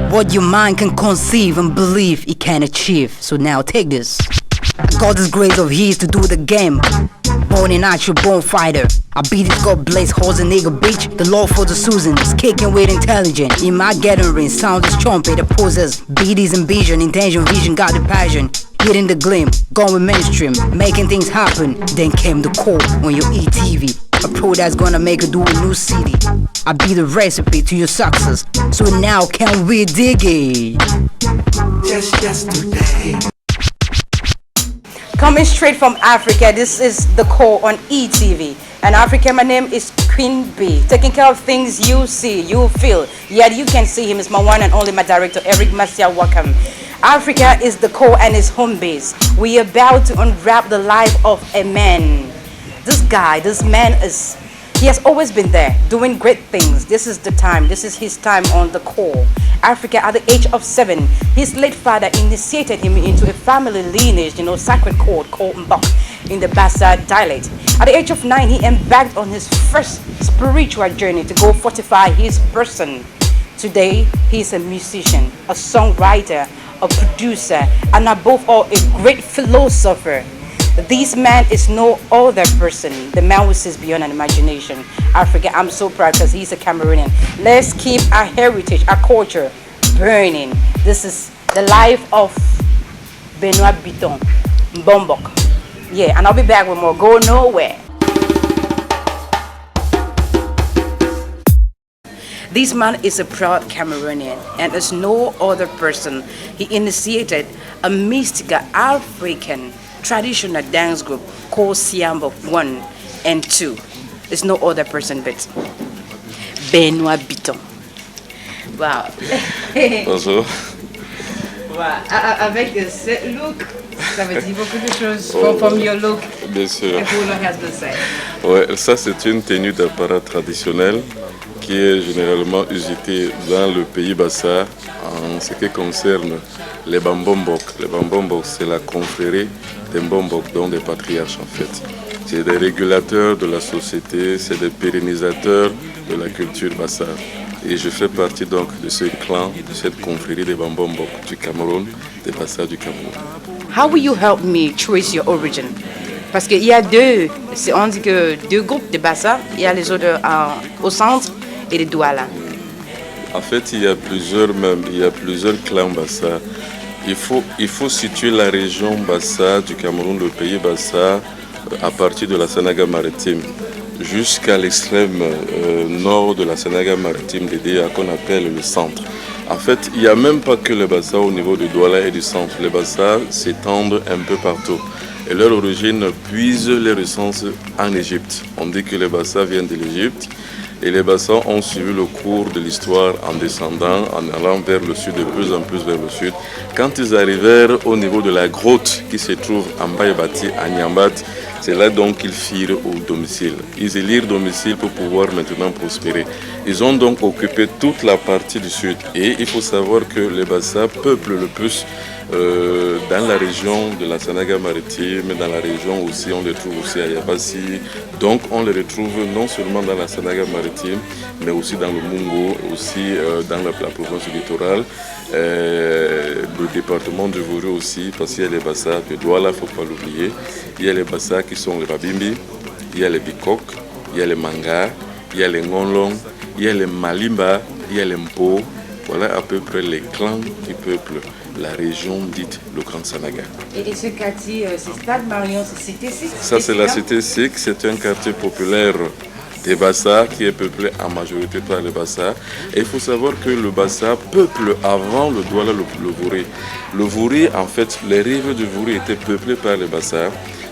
What your mind can conceive and believe it can achieve. So now take this. I got this grace of his to do the game. Born in natural, born fighter. I beat this god blaze horse and nigga bitch. The law for the Susans, kicking with intelligence. In my gathering, sound is trumpet that poses BD's ambition, intention, vision, got the passion. Hitting the gleam, going mainstream, making things happen. Then came the call on your ETV. A pro that's gonna make you do a new CD. I be the recipe to your success. So now can we dig it? Just yesterday. Coming straight from Africa, this is The Call on ETV. And Africa, my name is Queen B. Taking care of things you see, you feel. Yet you can see him. It's my one and only, my director, Eric Marcia Wakam. Africa is the core and his home base. We are about to unwrap the life of a man. This guy, this man he has always been there, doing great things. This is the time, this is his time on the call. Africa, at the age of 7, his late father initiated him into a family lineage, sacred code called Mbok in the Bassa dialect. At the age of 9, he embarked on his first spiritual journey to go fortify his person. Today, he is a musician, a songwriter, a producer, and above all, a great philosopher. This man is no other person. The man who sees beyond an imagination. Africa, I'm so proud because he's a Cameroonian. Let's keep our heritage, our culture burning. This is the life of Benoit Bitton, Mbombok. Yeah, and I'll be back with more. Go nowhere. This man is a proud Cameroonian and is no other person. He initiated a mystical African traditional dance group called Siambok 1 and 2. There's no other person but Benoit Bitton. Wow. Bonjour. Wow. Avec ce look, ça veut dire beaucoup de choses. From your look. Bien sûr. Everyone has to say. Ouais, ça c'est une tenue d'apparat traditionnelle qui est généralement usitée dans le pays Bassa en ce qui concerne les Bambombok. Les Bambombok, c'est la confrérie des Mbombok, donc des patriarches en fait. C'est des régulateurs de la société, c'est des pérennisateurs de la culture Bassa. Et je fais partie donc de ce clan, de cette confrérie des Bambombok du Cameroun, des Bassa du Cameroun. How will you help me trace your origin? Parce qu'il y a on dit que deux groupes de Bassa, il y a les autres au centre et les Douala. En fait, il y a plusieurs clans Bassa. Il faut situer la région Bassa du Cameroun, le pays Bassa, à partir de la Sénégal maritime jusqu'à l'extrême nord de la Sénégal maritime d'Edea qu'on appelle le centre. En fait, il n'y a même pas que les Bassa au niveau du Douala et du centre. Les Bassa s'étendent un peu partout. Et leur origine puise les recenses en Égypte. On dit que les Bassa viennent de l'Égypte. Et les Bassa ont suivi le cours de l'histoire en descendant, en allant vers le sud, de plus en plus vers le sud. Quand ils arrivèrent au niveau de la grotte qui se trouve en Bayabati, à Nyambat, c'est là donc qu'ils firent au domicile. Ils élirent domicile pour pouvoir maintenant prospérer. Ils ont donc occupé toute la partie du sud. Et il faut savoir que les Bassa peuplent le plus dans la région de la Sénégal maritime, dans la région aussi, on les trouve aussi à Yabassi. Donc on les retrouve non seulement dans la Sénégal maritime, mais aussi dans le Mungo, aussi dans la province littorale, le département du Vourou aussi, parce qu'il y a les Bassa de Douala, il ne faut pas l'oublier. Il y a les Bassa qui sont les Babimbi, il y a les Bikok, il y a les Manga, il y a les Ngonlong, il y a les Malimba, il y a les Mpo. Voilà à peu près les clans qui peuplent la région dite le Grand Sanaga. Et ce quartier, c'est Stade Marion, c'est Cité Sikh? Ça, c'est la Cité Sikh, c'est un quartier populaire des Bassa qui est peuplé en majorité par les Bassa. Et il faut savoir que le Bassa peuple avant le Douala le Vouri. Le Vouri, en fait, les rives du Vouri étaient peuplées par les Bassa.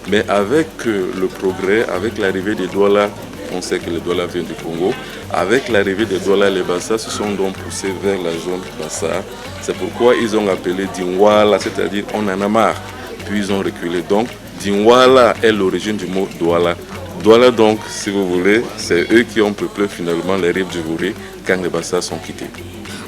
Mais avec le progrès, avec l'arrivée des Douala, on sait que les Douala viennent du Congo. Avec l'arrivée des Douala, les Bassa se sont donc poussés vers la zone Bassa. C'est pourquoi ils ont appelé Dingwala, c'est-à-dire on en a marre. Puis ils ont reculé. Donc Dingwala est l'origine du mot Douala. Douala donc, si vous voulez, c'est eux qui ont peuplé finalement les rives du Vouri quand les Bassa sont quittés.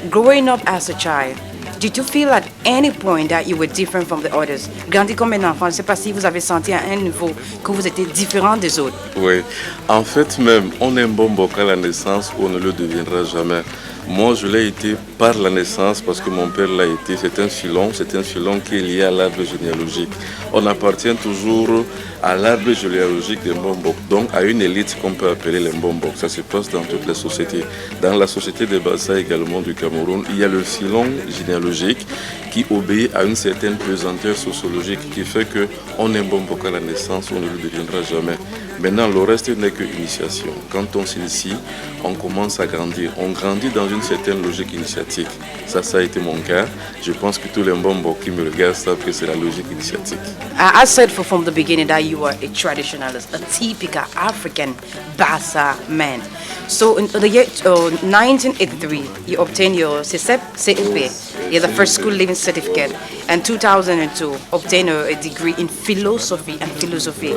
Growing up as a child, did you feel at any point that you were different from the others? Grandi comme un enfant, je ne sais pas si vous avez senti à un niveau que vous étiez différent des autres. Oui, en fait même, on est un bon bocal à la naissance, on ne le deviendra jamais. Moi, je l'ai été par la naissance parce que mon père l'a été. C'est un filon qui est lié à l'arbre généalogique. On appartient toujours à l'arbre généalogique des Mbombok, donc à une élite qu'on peut appeler les Mbombok. Ça se passe dans toutes les sociétés. Dans la société des Bassa également du Cameroun, il y a le filon généalogique qui obéit à une certaine pesanteur sociologique qui fait qu'on est Mbombok à la naissance, on ne le deviendra jamais. Maintenant, le reste n'est que initiation. Quand on s'initie, on commence à grandir. On grandit dans une certaine logique initiatique. Ça a été mon cas. Je pense que tous les Mbombok qui me regardent savent que c'est la logique initiatique. I said from the beginning that you are a traditionalist, a typical African Bassa man. So in the year 1983, you obtained your CEP, you're the first school living certificate, and 2002, obtained a degree in philosophy and philosophy.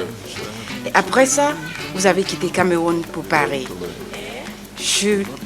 Et après ça, vous avez quitté Cameroun pour Paris.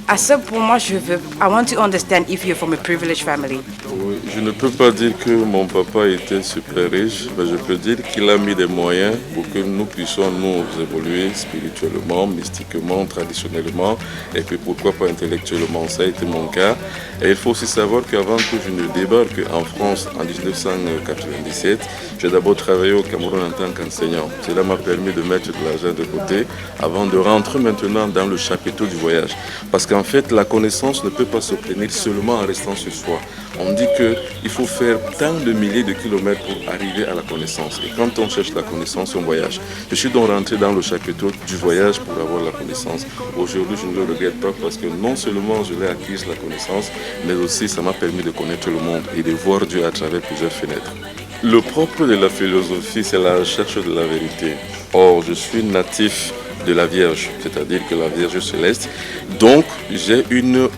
À ça, pour moi, I want to understand if you're from a privileged family. Oui, je ne peux pas dire que mon papa était super riche, mais je peux dire qu'il a mis des moyens pour que nous puissions nous évoluer spirituellement, mystiquement, traditionnellement, et puis pourquoi pas intellectuellement. Ça a été mon cas. Et il faut aussi savoir qu'avant que je ne débarque en France en 1997, j'ai d'abord travaillé au Cameroun en tant qu'enseignant. Cela m'a permis de mettre de l'argent de côté avant de rentrer maintenant dans le chapiteau du voyage. Parce qu'en fait, la connaissance ne peut pas s'obtenir seulement en restant sur soi. On dit qu'il faut faire tant de milliers de kilomètres pour arriver à la connaissance. Et quand on cherche la connaissance, on voyage. Je suis donc rentré dans le chapiteau du voyage pour avoir la connaissance. Aujourd'hui, je ne le regrette pas parce que non seulement je l'ai acquise la connaissance, mais aussi ça m'a permis de connaître le monde et de voir Dieu à travers plusieurs fenêtres. Le propre de la philosophie, c'est la recherche de la vérité. Or, je suis natif de la Vierge, c'est-à-dire que la Vierge céleste. Donc, j'ai une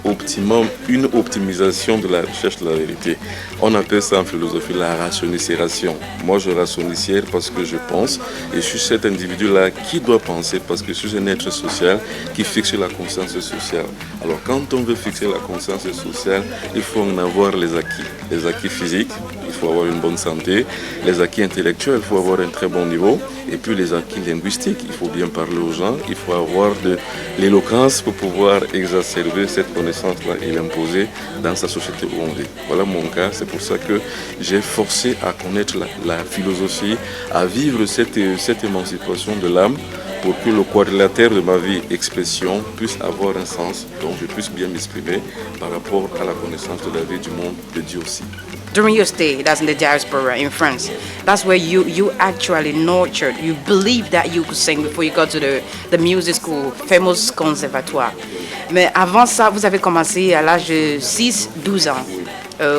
optimisation de la recherche de la vérité. On appelle ça en philosophie la rationnicération. Moi, je rationnicère parce que je pense et je suis cet individu-là qui doit penser parce que je suis un être social qui fixe la conscience sociale. Alors, quand on veut fixer la conscience sociale, il faut en avoir les acquis. Les acquis physiques, il faut avoir une bonne santé. Les acquis intellectuels, il faut avoir un très bon niveau. Et puis les acquis linguistiques, il faut bien parler aux gens, il faut avoir de l'éloquence pour pouvoir exacerber cette connaissance-là et l'imposer dans sa société où on vit. Voilà mon cas, c'est pour ça que j'ai forcé à connaître la philosophie, à vivre cette émancipation de l'âme pour que le quadrilatère de ma vie, expression, puisse avoir un sens, donc je puisse bien m'exprimer par rapport à la connaissance de la vie du monde, de Dieu aussi. During your stay, that's in the diaspora in France, that's where you actually nurtured, you believed that you could sing before you got to the music school, famous conservatoire. Mais avant ça, vous avez commencé à l'âge de 6-12 ans.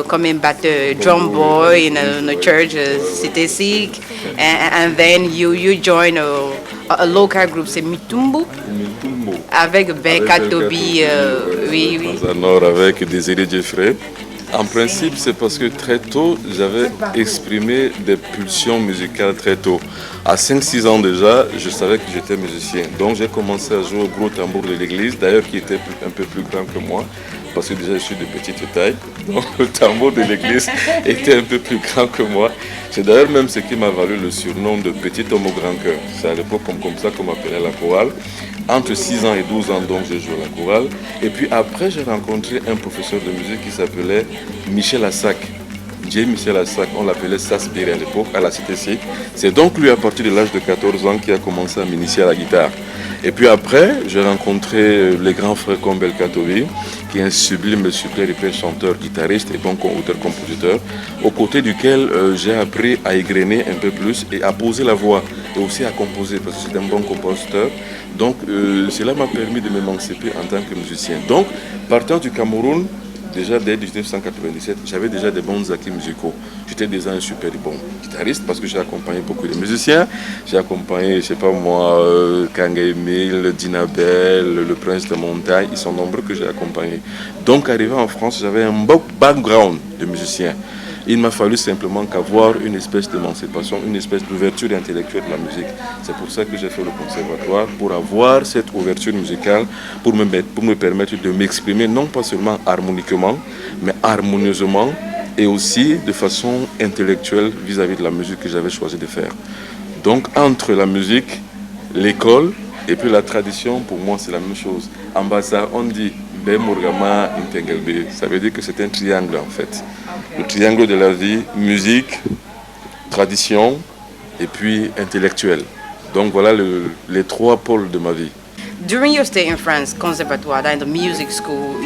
Comme un batteur, drum boy in a church, Cité Sikh, and then you join a local group, c'est Mitumbu, avec Ben Katobi, oui. Dans un nord avec Désiré Jeffrey. En principe, c'est parce que très tôt, j'avais exprimé des pulsions musicales très tôt. À 5-6 ans déjà, je savais que j'étais musicien. Donc j'ai commencé à jouer au gros tambour de l'église, d'ailleurs qui était un peu plus grand que moi, parce que déjà je suis de petite taille. Donc le tambour de l'église était un peu plus grand que moi. C'est d'ailleurs même ce qui m'a valu le surnom de Petit homme au grand cœur. C'est à l'époque comme ça qu'on m'appelait la chorale. Entre 6 ans et 12 ans, donc, j'ai joué à la chorale. Et puis après, j'ai rencontré un professeur de musique qui s'appelait Michel Assac. Michel Assac, on l'appelait Sasbiri à l'époque, à la Cité Sikh. C'est donc lui, à partir de l'âge de 14 ans, qui a commencé à m'initier à la guitare. Et puis après, j'ai rencontré les grands frères comme Ben Katobi, qui est un sublime, super hyper chanteur, guitariste et bon auteur-compositeur, aux côtés duquel j'ai appris à égrener un peu plus et à poser la voix, et aussi à composer, parce que c'est un bon compositeur. Donc cela m'a permis de m'émanciper en tant que musicien. Donc, partant du Cameroun, déjà dès 1997, j'avais déjà des bons acquis musicaux. J'étais déjà un super bon guitariste parce que j'ai accompagné beaucoup de musiciens. J'ai accompagné, je sais pas moi, Kanga Emile, Dinabel, le Prince de Montagne. Ils sont nombreux que j'ai accompagnés. Donc, arrivé en France, j'avais un bon background de musicien. Il m'a fallu simplement qu'avoir une espèce d'émancipation, une espèce d'ouverture intellectuelle de la musique. C'est pour ça que j'ai fait le conservatoire, pour avoir cette ouverture musicale, pour me permettre de m'exprimer, non pas seulement harmoniquement, mais harmonieusement, et aussi de façon intellectuelle vis-à-vis de la musique que j'avais choisi de faire. Donc, entre la musique, l'école, et puis la tradition, pour moi, c'est la même chose. En Bassa, on dit Bemurgama Intengelbe. Ça veut dire que c'est un triangle en fait. Le triangle de la vie, musique, tradition et puis intellectuel. Donc voilà les trois pôles de ma vie. During your stay in France, conservatoire, in the music school,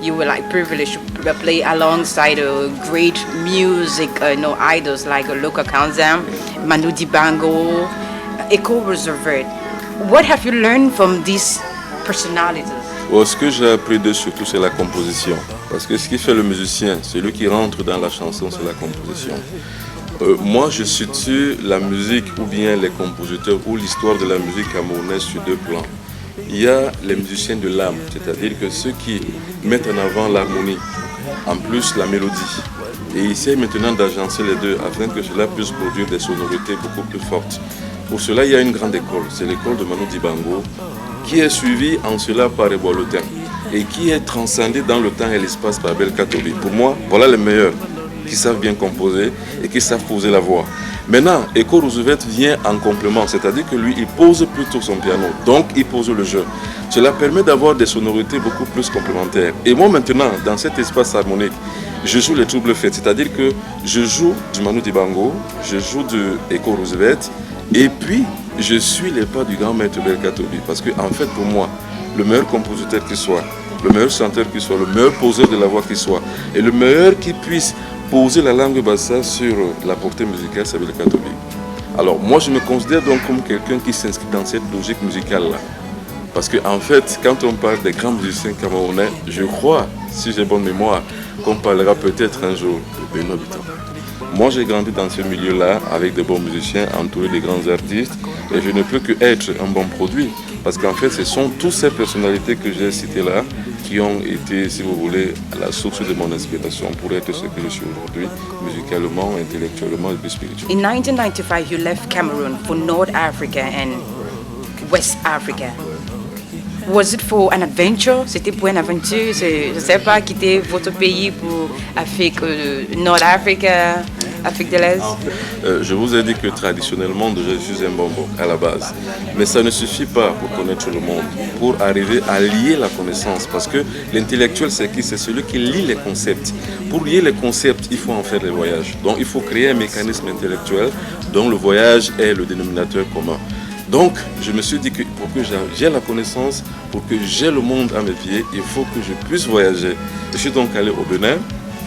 you were like privileged to play alongside great music idols like Loka Kanzam, Manu Dibango, Echo Roosevelt. What have you learned from these personalities? Ce que j'ai appris d'eux surtout, c'est la composition. Parce que ce qui fait le musicien, celui qui rentre dans la chanson, c'est la composition. Moi, je situe la musique ou bien les compositeurs ou l'histoire de la musique camerounaise sur deux plans. Il y a les musiciens de l'âme, c'est-à-dire que ceux qui mettent en avant l'harmonie, en plus la mélodie. Et ils essaient maintenant d'agencer les deux afin que cela puisse produire des sonorités beaucoup plus fortes. Pour cela, il y a une grande école, c'est l'école de Manu Dibango, qui est suivie en cela par Eboalotin et qui est transcendée dans le temps et l'espace par Belka Tobi. Pour moi, voilà les meilleurs qui savent bien composer et qui savent poser la voix. Maintenant, Echo Roosevelt vient en complément, c'est-à-dire que lui, il pose plutôt son piano, donc il pose le jeu. Cela permet d'avoir des sonorités beaucoup plus complémentaires. Et moi maintenant, dans cet espace harmonique, je joue les troubles faits, c'est-à-dire que je joue du Manu Dibango, je joue de Echo Roosevelt, et puis je suis les pas du grand maître Belka Tobi. Parce que en fait, pour moi, le meilleur compositeur qui soit, le meilleur chanteur qui soit, le meilleur poseur de la voix qui soit, et le meilleur qui puisse poser la langue bassa sur la portée musicale, c'est Belka Tobi. Alors moi je me considère donc comme quelqu'un qui s'inscrit dans cette logique musicale-là. Parce qu'en fait, quand on parle des grands musiciens camerounais, je crois, si j'ai bonne mémoire, qu'on parlera peut-être un jour de Benoît Bitton. Moi j'ai grandi dans ce milieu-là avec de bons musiciens, entouré de grands artistes, et je ne peux que être un bon produit. Parce qu'en fait, ce sont toutes ces personnalités que j'ai citées là qui ont été, si vous voulez, à la source de mon inspiration pour être ce que je suis aujourd'hui, musicalement, intellectuellement et spirituellement. In 1995, you left Cameroon for North Africa and West Africa. Was it for an adventure? C'était pour une aventure? Je ne sais pas, quitter votre pays pour Afrique, North Africa, Afrique de l'Est? Je vous ai dit que traditionnellement, déjà, je suis un bonbon à la base. Mais ça ne suffit pas pour connaître le monde, pour arriver à lier la connaissance. Parce que l'intellectuel, c'est qui? C'est celui qui lie les concepts. Pour lier les concepts, il faut en faire des voyages. Donc, il faut créer un mécanisme intellectuel dont le voyage est le dénominateur commun. Donc, je me suis dit que pour que j'ai la connaissance, pour que j'ai le monde à mes pieds, il faut que je puisse voyager. Je suis donc allé au Bénin,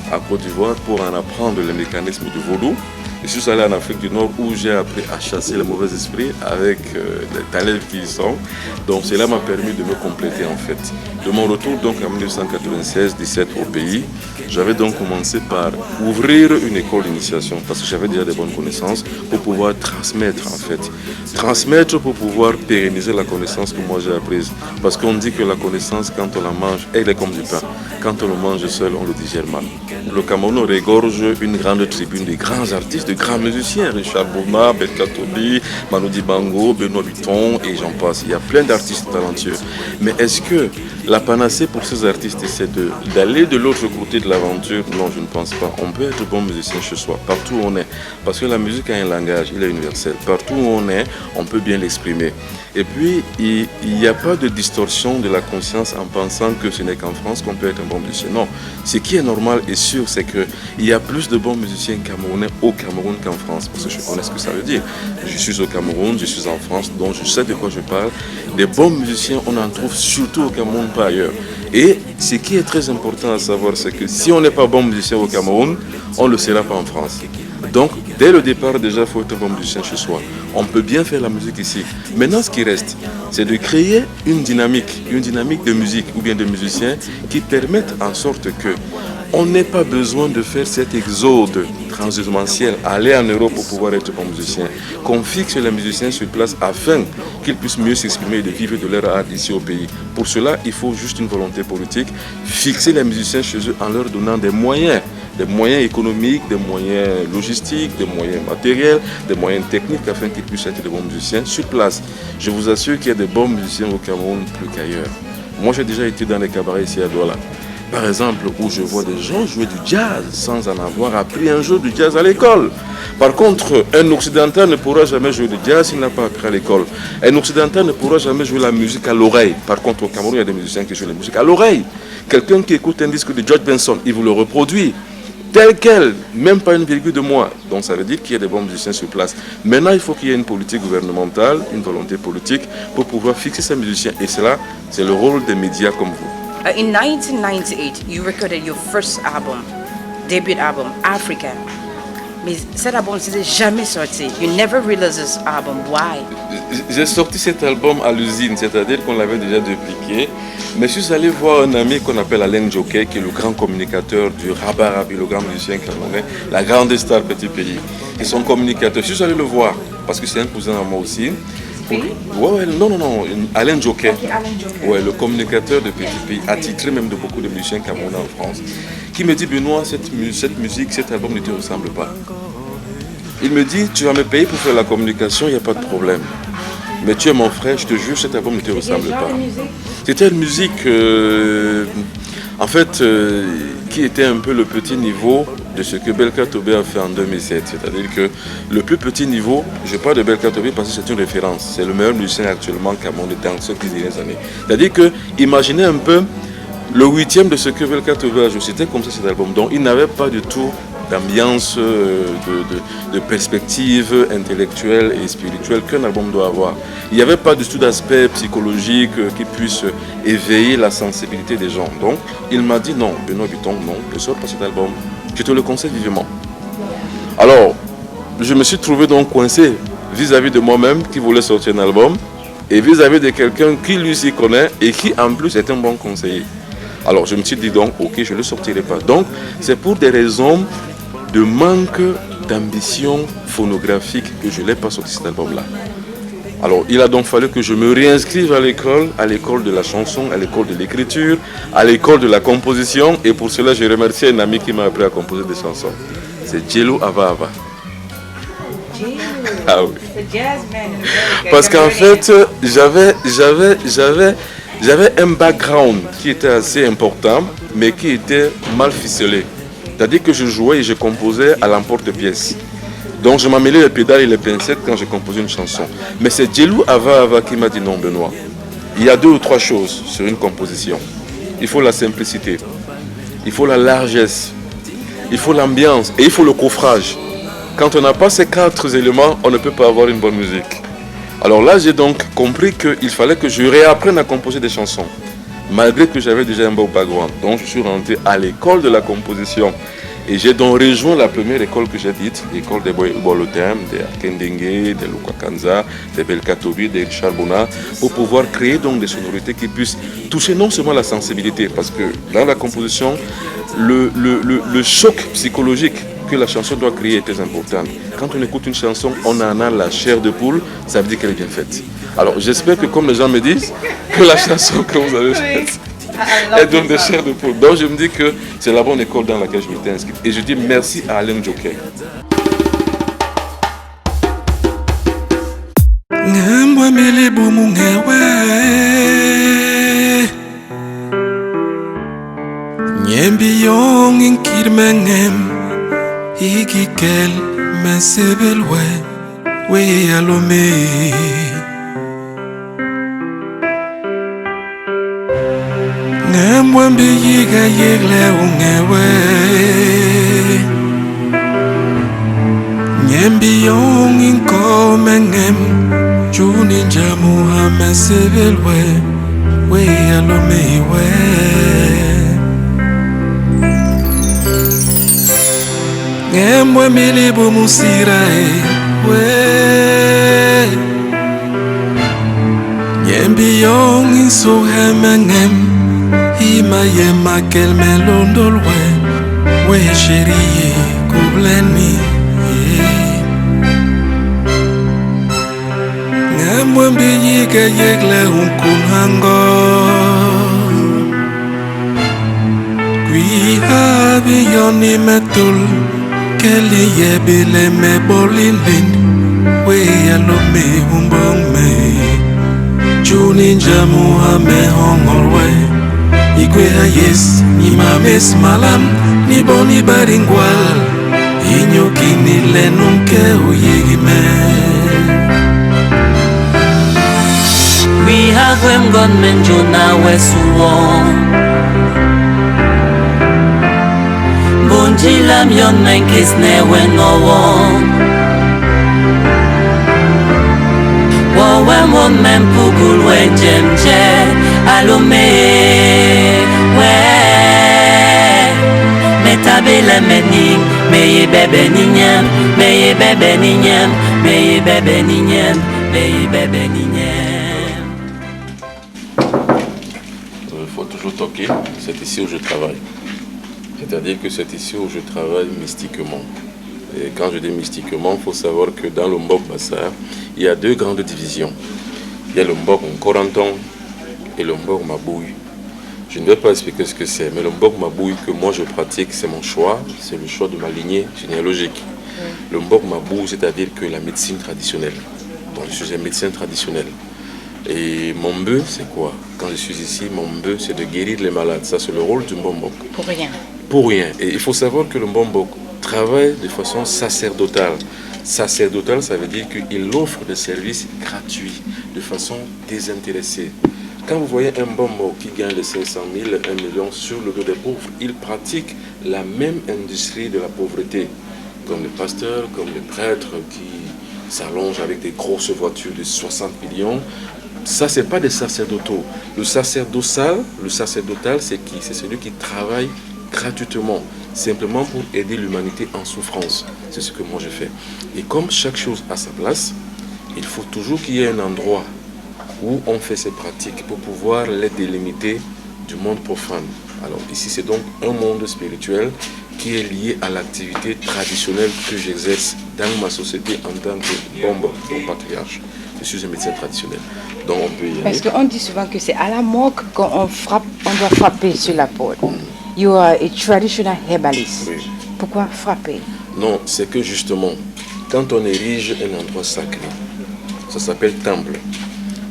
à Côte d'Ivoire, pour en apprendre les mécanismes du vaudou. Je suis allé en Afrique du Nord où j'ai appris à chasser les mauvais esprits avec les talents qui y sont. Donc cela m'a permis de me compléter en fait. De mon retour donc en 1996-17 au pays, j'avais donc commencé par ouvrir une école d'initiation parce que j'avais déjà des bonnes connaissances pour pouvoir transmettre en fait. Transmettre pour pouvoir pérenniser la connaissance que moi j'ai apprise. Parce qu'on dit que la connaissance quand on la mange, elle est comme du pain. Quand on le mange seul, on le digère mal. Le Cameroun regorge une grande tribune de grands artistes, de grands musiciens, Richard Bouna, Belka Tobi, Manu Dibango, Benoît Bitton et j'en passe. Il y a plein d'artistes talentueux. Mais est-ce que la panacée pour ces artistes, c'est d'aller de l'autre côté de l'aventure? Non, je ne pense pas. On peut être bon musicien chez soi, partout où on est. Parce que la musique a un langage, il est universel. Partout où on est, on peut bien l'exprimer. Et puis, il n'y a pas de distorsion de la conscience en pensant que ce n'est qu'en France qu'on peut être un bon musicien. Non, ce qui est normal et sûr, c'est qu'il y a plus de bons musiciens camerounais au Cameroun qu'en France. Parce que je connais ce que ça veut dire. Je suis au Cameroun, je suis en France, donc je sais de quoi je parle. Des bons musiciens, on en trouve surtout au Cameroun, pas ailleurs. Et ce qui est très important à savoir, c'est que si on n'est pas bon musicien au Cameroun, on ne le sera pas en France. Donc, dès le départ, déjà, il faut être un bon musicien chez soi. On peut bien faire la musique ici. Maintenant, ce qui reste, c'est de créer une dynamique de musique ou bien de musiciens qui permettent en sorte que on n'ait pas besoin de faire cet exode transhumaniel, aller en Europe pour pouvoir être bon musicien. Qu'on fixe les musiciens sur place afin qu'ils puissent mieux s'exprimer et de vivre de leur art ici au pays. Pour cela, il faut juste une volonté politique, fixer les musiciens chez eux en leur donnant des moyens économiques, des moyens logistiques, des moyens matériels, des moyens techniques afin qu'ils puissent être de bons musiciens sur place. Je vous assure qu'il y a des bons musiciens au Cameroun plus qu'ailleurs. Moi, j'ai déjà été dans les cabarets ici à Douala. Par exemple, où je vois des gens jouer du jazz sans en avoir appris un jour du jazz à l'école. Par contre, un occidental ne pourra jamais jouer du jazz s'il n'a pas appris à l'école. Un occidental ne pourra jamais jouer la musique à l'oreille. Par contre, au Cameroun, il y a des musiciens qui jouent la musique à l'oreille. Quelqu'un qui écoute un disque de George Benson, il vous le reproduit tel quel, même pas une virgule de moins. Donc ça veut dire qu'il y a des bons musiciens sur place. Maintenant, il faut qu'il y ait une politique gouvernementale, une volonté politique pour pouvoir fixer ces musiciens. Et cela, c'est le rôle des médias comme vous. In 1998, you recorded your first album, debut album, Africa. Mais cet album n'était jamais sorti. You never released this album. Why? J'ai sorti cet album à l'usine, c'est-à-dire qu'on l'avait déjà dupliqué. Mais je suis allé voir un ami qu'on appelle Alain Jockey, qui est le grand communicateur du Rabarabi, le grand musicien camerounais, la grande star Petit Pays. Et son communicateur, je suis allé le voir, parce que c'est un cousin à moi aussi. Ouais, non, Alain Jockey. Okay, Alain Jockey. Ouais, le communicateur de Petit Pays, attitré même de beaucoup de musiciens camerounais en France, qui me dit, Benoît, cette musique, cet album ne te ressemble pas. Il me dit, tu vas me payer pour faire la communication, il n'y a pas de problème. Mais tu es mon frère, je te jure, cet album ne te ressemble pas. C'était une musique, qui était un peu le petit niveau de ce que Belka Tobé a fait en 2007. C'est-à-dire que le plus petit niveau, je parle de Belka Tobé parce que c'est une référence. C'est le meilleur musicien actuellement camerounais dans ces 10 dernières années. C'est-à-dire que, imaginez un peu le 8e de ce que Belka Tobé a joué. C'était comme ça cet album. Donc il n'avait pas du tout d'ambiance, de perspective intellectuelle et spirituelle qu'un album doit avoir. Il n'y avait pas du tout d'aspect psychologique qui puisse éveiller la sensibilité des gens. Donc, il m'a dit non, Benoît Vuitton, non, ne sors pas cet album. Je te le conseille vivement. Alors, je me suis trouvé donc coincé vis-à-vis de moi-même qui voulait sortir un album et vis-à-vis de quelqu'un qui lui s'y connaît et qui en plus est un bon conseiller. Alors, je me suis dit donc, ok, je ne le sortirai pas. Donc, c'est pour des raisons de manque d'ambition phonographique que je n'ai pas sorti cet album-là. Alors, il a donc fallu que je me réinscrive à l'école de la chanson, à l'école de l'écriture, à l'école de la composition. Et pour cela, je remercie un ami qui m'a appris à composer des chansons. C'est Djelo Ava Ava. Ah oui. Parce qu'en fait, j'avais un background qui était assez important, mais qui était mal ficelé. C'est-à-dire que je jouais et je composais à l'emporte-pièce. Donc je m'amêlais les pédales et les pincettes quand je composais une chanson. Mais c'est Djelo Ava Ava qui m'a dit non, Benoît. Il y a 2 ou 3 choses sur une composition. Il faut la simplicité, il faut la largesse, il faut l'ambiance et il faut le coffrage. Quand on n'a pas ces 4 éléments, on ne peut pas avoir une bonne musique. Alors là, j'ai donc compris qu'il fallait que je réapprenne à composer des chansons. Malgré que j'avais déjà un bon background. Donc je suis rentré à l'école de la composition. Et j'ai donc rejoint la première école que j'ai dite, l'école des Bolotem, des Akendengue, des Lukakanza, des Belka Tobé, des Richard Bona, pour pouvoir créer donc des sonorités qui puissent toucher non seulement la sensibilité, parce que dans la composition, le choc psychologique que la chanson doit créer est très important. Quand on écoute une chanson, on en a la chair de poule, ça veut dire qu'elle est bien faite. Alors j'espère que comme les gens me disent, que la chanson que vous avez faite, elle donne des chairs de poule. Donc je me dis que c'est la bonne école dans laquelle je m'étais inscrit. Et je dis merci à Alain Jockey. Mwambi yiga yegle ungewe Nyembi yong inko mengem Juni jamu hame sebelwe We alome we Ngemwe milibu musira we Nyembi yong inso hemengem Ima yema kel melondolwe We chérie kubleni Ngemwe mbiyike yegle unkunhango Gwi habi yoni metul Keli yebile me bolilin We alome humbong me Juni jamu hame hongolwe Ikweha yes, ni mames malam, ni boni baringwal. Inyoki ni lenunke uyigime. We have them gunmen Jonah Wesuwon. Bunji lam yon men kisne wen owon. Wowen won men pugul we jemje alome we. Metabele mening meye bebe ninyem, meye bebe ninyem, meye bebe ninyem, meye bebe ninyem. Il faut toujours toquer, c'est ici où je travaille. C'est-à-dire que c'est ici où je travaille mystiquement. Et quand je dis mystiquement, il faut savoir que dans le Mbok Bassar, il y a deux grandes divisions. Il y a le Mbok Corenton et le Mbok Mabouille. Je ne vais pas expliquer ce que c'est, mais le Mbok Mabouille que moi je pratique, c'est mon choix, c'est le choix de ma lignée généalogique. Le Mbok Mabouille, c'est-à-dire que la médecine traditionnelle. Donc je suis un médecin traditionnel. Et mon but, c'est quoi? Quand je suis ici, mon but, c'est de guérir les malades. Ça, c'est le rôle du Mbombok. Pour rien. Pour rien. Et il faut savoir que le Mbombok travaille de façon sacerdotale. Sacerdotale, ça veut dire qu'il offre des services gratuits, de façon désintéressée. Quand vous voyez un Mbombok qui gagne les 500 000, 1 million sur le dos des pauvres, il pratique la même industrie de la pauvreté. Comme les pasteurs, comme les prêtres qui s'allongent avec des grosses voitures de 60 millions. Ça, ce n'est pas des sacerdotaux. Le sacerdotal, c'est qui? C'est celui qui travaille gratuitement, simplement pour aider l'humanité en souffrance. C'est ce que moi je fais. Et comme chaque chose a sa place, il faut toujours qu'il y ait un endroit où on fait ces pratiques pour pouvoir les délimiter du monde profane. Alors ici, c'est donc un monde spirituel qui est lié à l'activité traditionnelle que j'exerce dans ma société en tant que Bombo, donc patriarche. Je suis un médecin traditionnel. Donc on peut y aller. Parce qu'on dit souvent que c'est à la morgue qu'on frappe, on doit frapper sur la porte. You are a traditional herbalist. Oui. Pourquoi frapper? Non, c'est que justement, quand on érige un endroit sacré, ça s'appelle temple.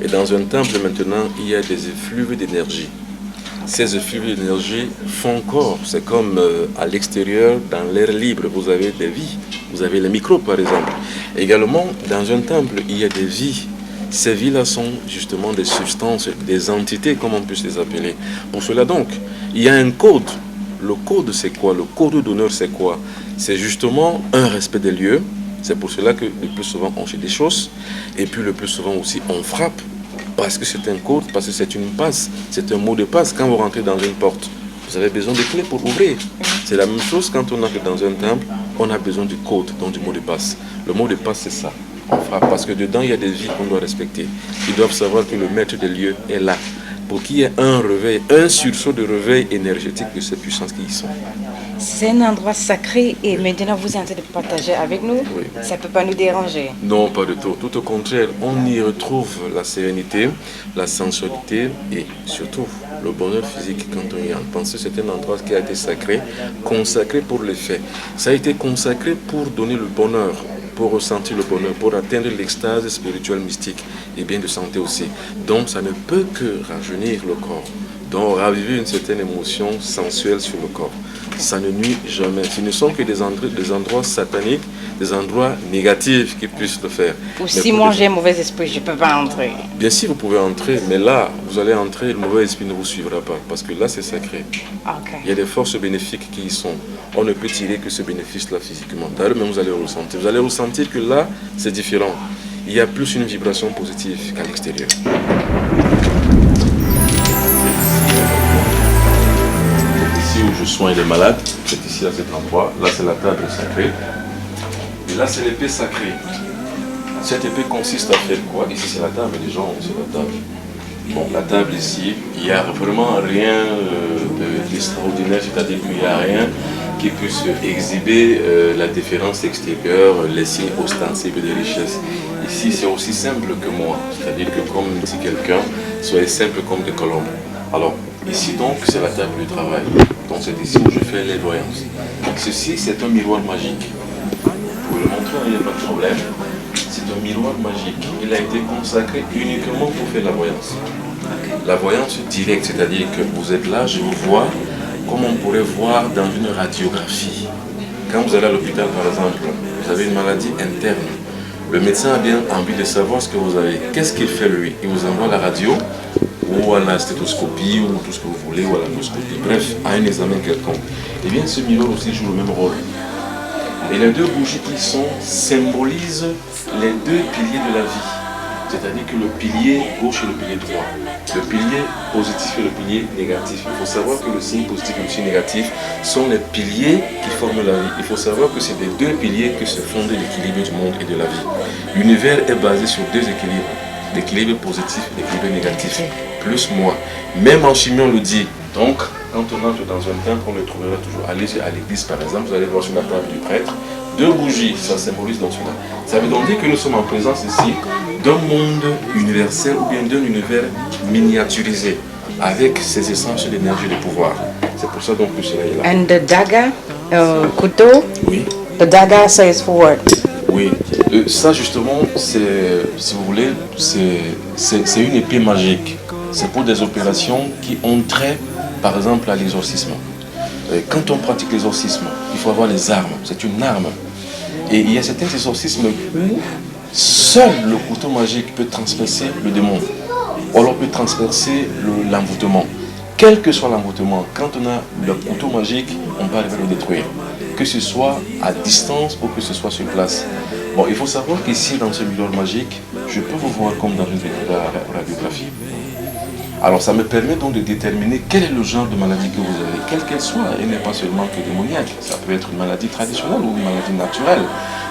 Et dans un temple maintenant, il y a des effluves d'énergie. Ces effluves d'énergie font corps. C'est comme à l'extérieur, dans l'air libre, vous avez des vies. Vous avez les microbes, par exemple. Également, dans un temple, il y a des vies. Ces vies-là sont justement des substances, des entités, comme on peut les appeler. Pour cela donc, il y a un code. Le code, c'est quoi? Le code d'honneur, c'est quoi? C'est justement un respect des lieux. C'est pour cela que le plus souvent, on fait des choses. Et puis le plus souvent aussi, on frappe. Parce que c'est un code, parce que c'est une passe. C'est un mot de passe. Quand vous rentrez dans une porte, vous avez besoin de clés pour ouvrir. C'est la même chose quand on entre dans un temple, on a besoin du code, donc du mot de passe. Le mot de passe, c'est ça. On frappe parce que dedans, il y a des vies qu'on doit respecter. Ils doivent savoir que le maître des lieux est là. Pour qu'il y ait un réveil, un sursaut de réveil énergétique de ces puissances qui y sont. C'est un endroit sacré et maintenant vous êtes en train de partager avec nous. Oui. Ça ne peut pas nous déranger. Non, pas du tout. Tout au contraire, on y retrouve la sérénité, la sensualité et surtout le bonheur physique quand on y entre. Pensez que c'est un endroit qui a été sacré, consacré pour les faits. Ça a été consacré pour donner le bonheur, pour ressentir le bonheur, pour atteindre l'extase spirituelle mystique et bien de santé aussi. Donc ça ne peut que rajeunir le corps. Donc raviver une certaine émotion sensuelle sur le corps. Ça ne nuit jamais. Ce ne sont que des endroits sataniques, des endroits négatifs qui puissent le faire. Ou si moi j'ai un mauvais esprit, je ne peux pas entrer. Bien sûr, vous pouvez entrer, mais là, vous allez entrer, le mauvais esprit ne vous suivra pas, parce que là, c'est sacré. Ok. Il y a des forces bénéfiques qui y sont. On ne peut tirer que ce bénéfice-là physiquement. D'ailleurs, même vous allez le ressentir. Vous allez ressentir que là, c'est différent. Il y a plus une vibration positive qu'à l'extérieur. Ici où je soigne les malades, c'est ici à cet endroit. Là, c'est la table sacrée. Et là, c'est l'épée sacrée. Cette épée consiste à faire quoi? Ici, c'est la table, les gens, c'est la table. Bon, la table ici, il n'y a vraiment rien d'extraordinaire, c'est-à-dire qu'il n'y a rien qui puisse exhiber la différence extérieure, les signes ostensibles de richesse. Ici, c'est aussi simple que moi, c'est-à-dire que comme si quelqu'un soit simple comme des colombes. Alors, ici donc, c'est la table du travail. Donc, c'est ici où je fais les voyances. Donc, ceci, c'est un miroir magique. Vous pouvez le montrer, il n'y a pas de problème. C'est un miroir magique. Il a été consacré uniquement pour faire la voyance. La voyance directe, c'est-à-dire que vous êtes là, je vous vois, comme on pourrait voir dans une radiographie. Quand vous allez à l'hôpital, par exemple, vous avez une maladie interne. Le médecin a bien envie de savoir ce que vous avez. Qu'est-ce qu'il fait lui? Il vous envoie la radio, ou à la stéthoscopie, ou tout ce que vous voulez, ou à l'endoscopie, bref, à un examen quelconque. Et bien ce miroir aussi joue le même rôle. Et les deux bougies qui sont symbolisent les deux piliers de la vie. C'est-à-dire que le pilier gauche et le pilier droit. Le pilier positif et le pilier négatif. Il faut savoir que le signe positif et le signe négatif sont les piliers qui forment la vie. Il faut savoir que c'est des deux piliers que se fonde l'équilibre du monde et de la vie. L'univers est basé sur deux équilibres. L'équilibre positif et l'équilibre négatif. Plus moi. Même en chimie on le dit. Donc, quand on entre dans un temple, on le trouvera toujours. Allez à l'église par exemple, vous allez voir sur la table du prêtre, deux bougies, ça symbolise donc cela. Ça veut donc dire que nous sommes en présence ici d'un monde universel ou bien d'un univers miniaturisé avec ses essences d'énergie et de pouvoir. C'est pour ça donc que cela est là. And the dagger, couteau, Oui. the dagger says for what? Oui, ça justement, c'est, si vous voulez, c'est une épée magique. C'est pour des opérations qui ont trait, par exemple, à l'exorcisme. Quand on pratique l'exorcisme, il faut avoir les armes. C'est une arme. Et il y a certains exorcismes où seul le couteau magique peut transpercer le démon. Ou alors peut transpercer l'envoûtement. Quel que soit l'envoûtement, quand on a le couteau magique, on peut arriver à le détruire. Que ce soit à distance ou que ce soit sur place. Bon, il faut savoir qu'ici, dans ce miroir magique, je peux vous voir comme dans une radiographie. Alors, ça me permet donc de déterminer quel est le genre de maladie que vous avez, quelle qu'elle soit. Elle n'est pas seulement que démoniaque. Ça peut être une maladie traditionnelle ou une maladie naturelle.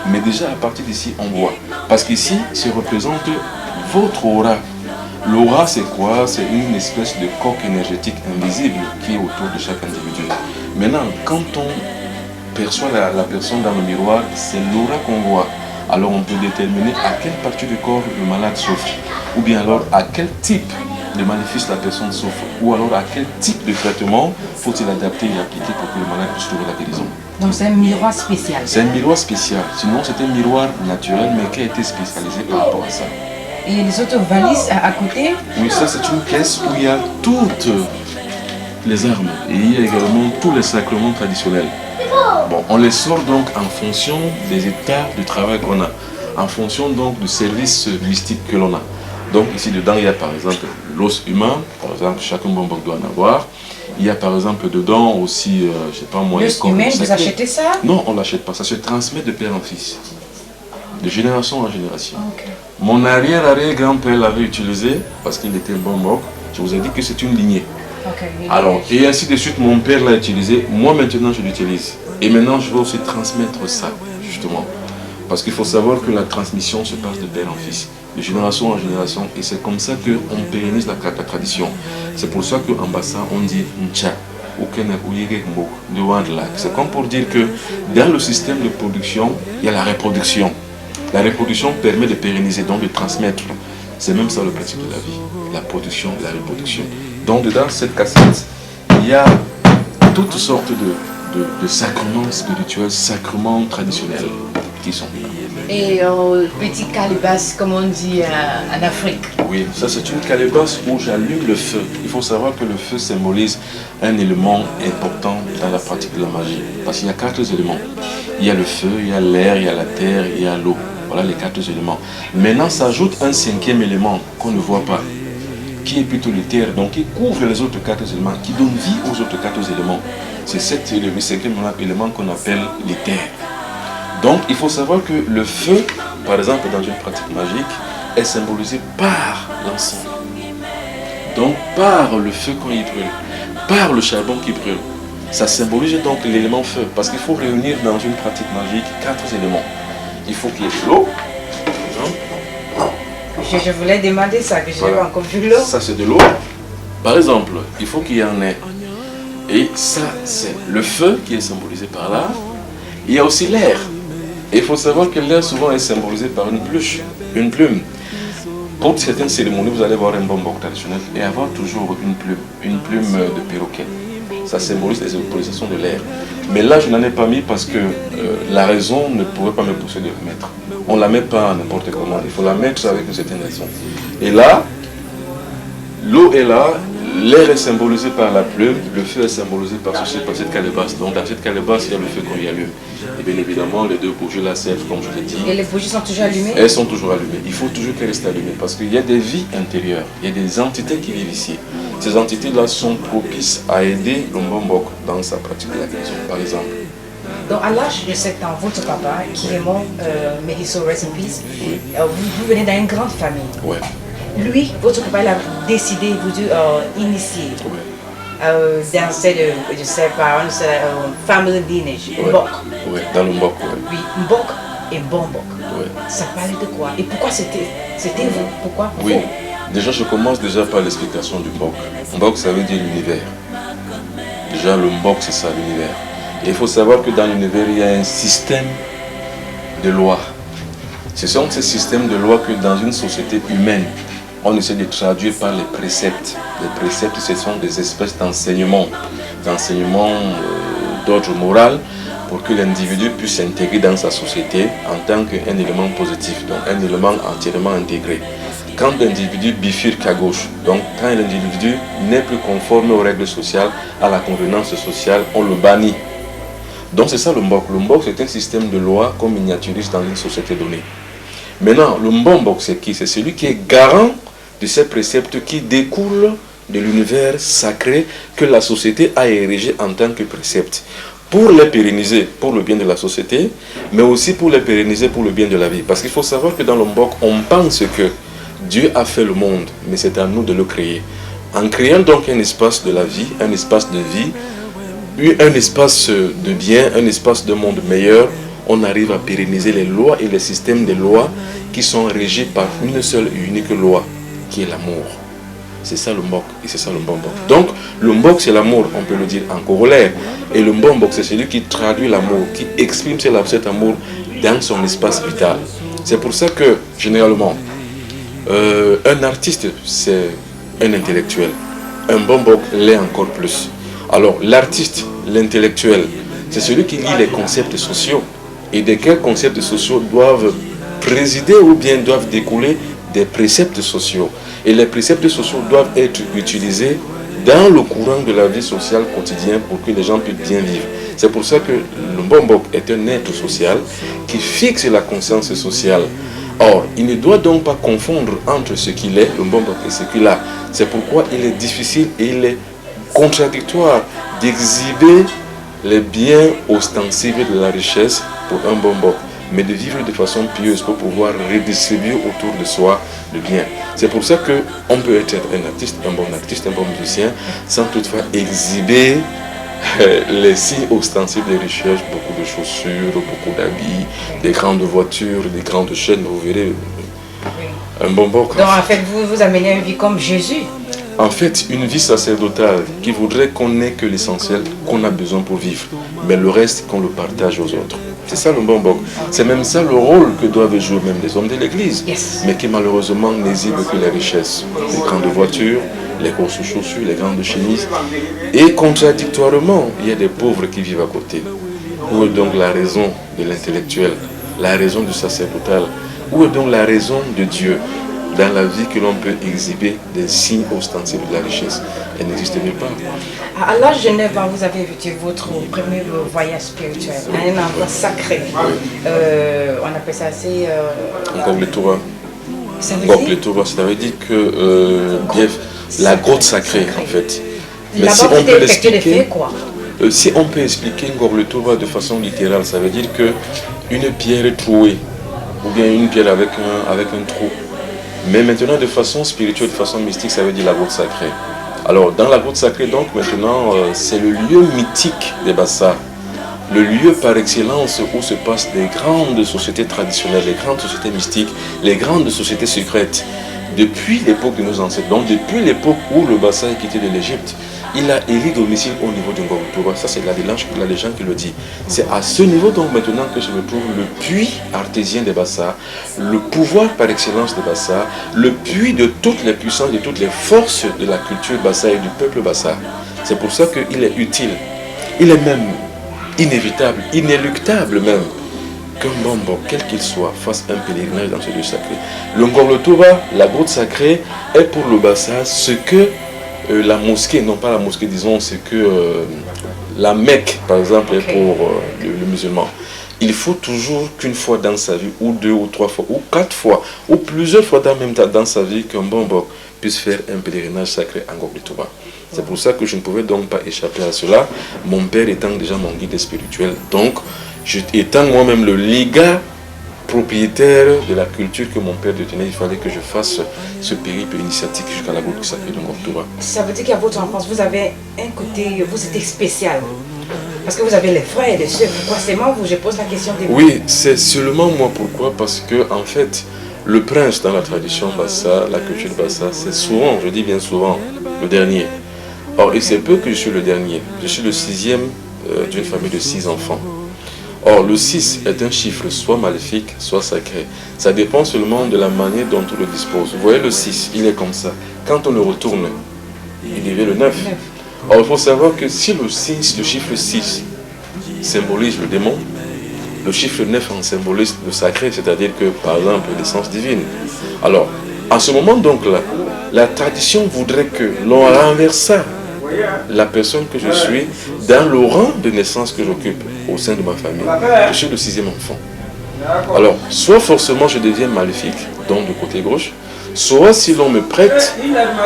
Mais déjà, à partir d'ici, on voit. Parce qu'ici, se représente votre aura. L'aura, c'est quoi? C'est une espèce de coque énergétique invisible qui est autour de chaque individu. Maintenant, quand on perçoit la personne dans le miroir, c'est l'aura qu'on voit. Alors, on peut déterminer à quelle partie du corps le malade souffre. Ou bien alors, à quel type de maléfice la personne souffre. Ou alors, à quel type de traitement faut-il adapter et appliquer pour que le malade puisse trouver la guérison. Donc c'est un miroir spécial. C'est un miroir spécial. Sinon, c'est un miroir naturel, mais qui a été spécialisé par rapport à ça. Et les autres valises à côté? Oui, ça c'est une pièce où il y a toutes les armes et il y a également tous les sacrements traditionnels. Bon, on les sort donc en fonction des états de travail qu'on a, en fonction donc du service mystique que l'on a. Donc ici dedans il y a par exemple l'os humain, par exemple chaque bonbon doit en avoir. Il y a par exemple dedans aussi, je sais pas moi, l'os humain, vous achetez ça? Non, on l'achète pas, ça se transmet de père en fils, de génération en génération. Okay. Mon arrière-arrière-grand-père l'avait utilisé parce qu'il était un bon moque. Je vous ai dit que c'est une lignée. Okay. Alors, et ainsi de suite, mon père l'a utilisé. Moi, maintenant, je l'utilise. Et maintenant, je vais aussi transmettre ça, justement. Parce qu'il faut savoir que la transmission se passe de père en fils, de génération en génération. Et c'est comme ça qu'on pérennise la tradition. C'est pour ça qu'en Bassa, on dit Ncha. C'est comme pour dire que dans le système de production, il y a la reproduction. La reproduction permet de pérenniser, donc de transmettre. C'est même ça le principe de la vie, la production, la reproduction. Donc dedans cette cassette, il y a toutes sortes de sacrements spirituels, sacrements traditionnels qui sont là. Et petit calebasse, comme on dit en Afrique. Oui, ça c'est une calebasse où j'allume le feu. Il faut savoir que le feu symbolise un élément important dans la pratique de la magie. Parce qu'il y a 4 éléments. Il y a le feu, il y a l'air, il y a la terre, il y a l'eau. Voilà les 4 éléments. Maintenant s'ajoute un 5e élément qu'on ne voit pas, qui est plutôt le terre, donc qui couvre les autres 4 éléments, qui donne vie aux autres 4 éléments. C'est cet élément, 5e élément qu'on appelle les terres. Donc il faut savoir que le feu, par exemple dans une pratique magique, est symbolisé par l'encens. Donc par le feu quand il brûle, par le charbon qui brûle. Ça symbolise donc l'élément feu, parce qu'il faut réunir dans une pratique magique 4 éléments. Il faut qu'il y ait de l'eau, par exemple. Je voulais demander ça, que je n'ai Voilà. pas encore vu l'eau. Ça c'est de l'eau. Par exemple, il faut qu'il y en ait. Et ça c'est le feu qui est symbolisé par là. Il y a aussi l'air. Et il faut savoir que l'air souvent est symbolisé par une pluche, une plume. Pour certaines cérémonies, vous allez voir un bonbon traditionnel et avoir toujours une plume de perroquet. Ça symbolise les symbolisations de l'air. Mais là, je n'en ai pas mis parce que la raison ne pouvait pas me pousser de le mettre. On ne la met pas n'importe comment, il faut la mettre avec une certaine raison. Et là, L'eau est là, l'air est symbolisé par la plume, le feu est symbolisé par cette calebasse. Donc dans cette calebasse, il y a le feu qu'on y allume. Et bien évidemment, les deux bougies là servent, comme je l'ai dit. Et les bougies sont toujours allumées? Elles sont toujours allumées. Il faut toujours qu'elles restent allumées parce qu'il y a des vies intérieures, il y a des entités qui vivent ici. Ces entités-là sont propices à aider le Mbombok dans sa pratique de la guérison, par exemple. Donc à l'âge de 7 ans, votre papa, qui est mort, Mediso Rest in Peace, vous venez d'une grande famille. Ouais. Lui, votre papa, il a décidé de vous initier dans cette, je sais pas, family lineage, Mbok. Ouais, dans le Mbok, ouais. Oui, Mbok et Mbombok. Ouais. Ça parlait de quoi? Et pourquoi c'était vous? Pourquoi Oui, vous? déjà je commence déjà par l'explication du Mbok. Mbok, ça veut dire l'univers. Déjà le Mbok, c'est ça, l'univers. Et il faut savoir que dans l'univers, il y a un système de lois. Ce sont ces systèmes de lois que dans une société humaine, on essaie de traduire par les préceptes. Les préceptes, ce sont des espèces d'enseignements d'ordre moral pour que l'individu puisse s'intégrer dans sa société en tant qu'un élément positif, donc un élément entièrement intégré. Quand l'individu bifurque à gauche, donc quand l'individu n'est plus conforme aux règles sociales, à la convenance sociale, on le bannit. Donc c'est ça le Mbok. Le Mbok, c'est un système de loi qu'on miniaturise dans une société donnée. Maintenant, le Mbombok, c'est qui? C'est celui qui est garant de ces préceptes qui découlent de l'univers sacré que la société a érigé en tant que précepte. Pour les pérenniser, pour le bien de la société, mais aussi pour les pérenniser pour le bien de la vie. Parce qu'il faut savoir que dans le Mbok, on pense que Dieu a fait le monde, mais c'est à nous de le créer. En créant donc un espace de la vie, un espace de vie, un espace de bien, un espace de monde meilleur, on arrive à pérenniser les lois et les systèmes de lois qui sont régis par une seule et unique loi, qui est l'amour. C'est ça le Mbok et c'est ça le Mbombok. Donc le Mbok c'est l'amour, on peut le dire en corollaire. Et le Mbombok c'est celui qui traduit l'amour, qui exprime cet amour dans son espace vital. C'est pour ça que généralement, un artiste c'est un intellectuel. Un Mbombok l'est encore plus. Alors l'artiste, l'intellectuel, c'est celui qui lit les concepts sociaux. Et de quels concepts sociaux doivent présider ou bien doivent découler des préceptes sociaux. Et les préceptes sociaux doivent être utilisés dans le courant de la vie sociale quotidienne pour que les gens puissent bien vivre. C'est pour ça que le Mbombok est un être social qui fixe la conscience sociale. Or, il ne doit donc pas confondre entre ce qu'il est, le Mbombok, et ce qu'il a. C'est pourquoi il est difficile et il est contradictoire d'exhiber les biens ostensibles de la richesse pour un Mbombok, mais de vivre de façon pieuse pour pouvoir redistribuer autour de soi le bien. C'est pour ça qu'on peut être un artiste, un bon musicien, sans toutefois exhiber les signes ostensibles des richesses, beaucoup de chaussures, beaucoup d'habits, des grandes voitures, des grandes chaînes, vous verrez un Mbombok. Donc en fait, vous amenez une vie comme Jésus. En fait, une vie sacerdotale qui voudrait qu'on n'ait que l'essentiel qu'on a besoin pour vivre, mais le reste qu'on le partage aux autres. C'est ça le Mbombok. C'est même ça le rôle que doivent jouer même les hommes de l'Église, mais qui malheureusement n'exhibent que les richesses, les grandes voitures, les grosses chaussures, les grandes chemises. Et contradictoirement, il y a des pauvres qui vivent à côté. Où est donc la raison de l'intellectuel, la raison du sacerdotal? Où est donc la raison de Dieu dans la vie que l'on peut exhiber des signes ostensibles de la richesse? Elle n'existe nulle part. À l'âge de 9 ans, vous avez effectué votre premier voyage spirituel à un endroit sacré. On appelle ça assez... Ngorletura. Ça veut dire Ngorletura, ça veut dire que la grotte sacrée en fait. Mais si là-bas, on vous peut avez effectué des l'expliquer, faits, quoi. Si on peut expliquer Ngorletura de façon littérale, ça veut dire que une pierre trouée, ou bien une pierre avec un trou. Mais maintenant, de façon spirituelle, de façon mystique, ça veut dire la grotte sacrée. Alors, dans la grotte sacrée, donc, maintenant, c'est le lieu mythique des Bassa. Le lieu par excellence où se passent les grandes sociétés traditionnelles, les grandes sociétés mystiques, les grandes sociétés secrètes. Depuis l'époque de nos ancêtres, donc depuis l'époque où le Bassa est quitté de l'Égypte, il a élu domicile au niveau de Ngorletura. Ça, c'est la légende qui le dit. C'est à ce niveau, donc, maintenant que se retrouve le puits artésien des Bassa, le pouvoir par excellence des Bassa, le puits de toutes les puissances, de toutes les forces de la culture Bassa et du peuple Bassa. C'est pour ça qu'il est utile. Il est même inévitable, inéluctable même, qu'un Mbombo, quel qu'il soit, fasse un pèlerinage dans ce lieu sacré. Le Ngorlo Toba, la grotte sacrée, est pour le Bassa ce que la mosquée, non pas la mosquée, disons, c'est que la Mecque, par exemple, est pour le musulman. Il faut toujours qu'une fois dans sa vie, ou 2 ou 3 fois, ou 4 fois, ou plusieurs fois dans sa vie, qu'un Mbombo puisse faire un pèlerinage sacré en Ngorlo Toba. C'est pour ça que je ne pouvais donc pas échapper à cela, mon père étant déjà mon guide spirituel. Donc, étant moi-même le légat propriétaire de la culture que mon père détenait, il fallait que je fasse ce périple initiatique jusqu'à la grotte sacrée de Ngorlo Toba. Ça veut dire qu'à votre enfance, vous avez un côté, vous étiez spécial. Parce que vous avez les frères et les soeurs. Forcément, je pose la question des... Oui, c'est seulement moi. Pourquoi? Parce que, en fait, le prince dans la tradition Bassa, la culture Bassa, c'est souvent, je dis bien souvent, le dernier. Or, il se peut que je suis le dernier. Je suis le 6e d'une famille de 6 enfants. Or, le 6 est un chiffre soit maléfique, soit sacré. Ça dépend seulement de la manière dont on le dispose. Vous voyez, le 6, il est comme ça. Quand on le retourne, il devient le 9. Or, il faut savoir que si le chiffre 6 symbolise le démon, le chiffre 9 en symbolise le sacré, c'est-à-dire que, par exemple, l'essence divine. Alors, à ce moment donc là, la tradition voudrait que l'on renversât la personne que je suis dans le rang de naissance que j'occupe au sein de ma famille. Je suis le 6e enfant. Alors, soit forcément je deviens maléfique, donc du côté gauche, soit si l'on me prête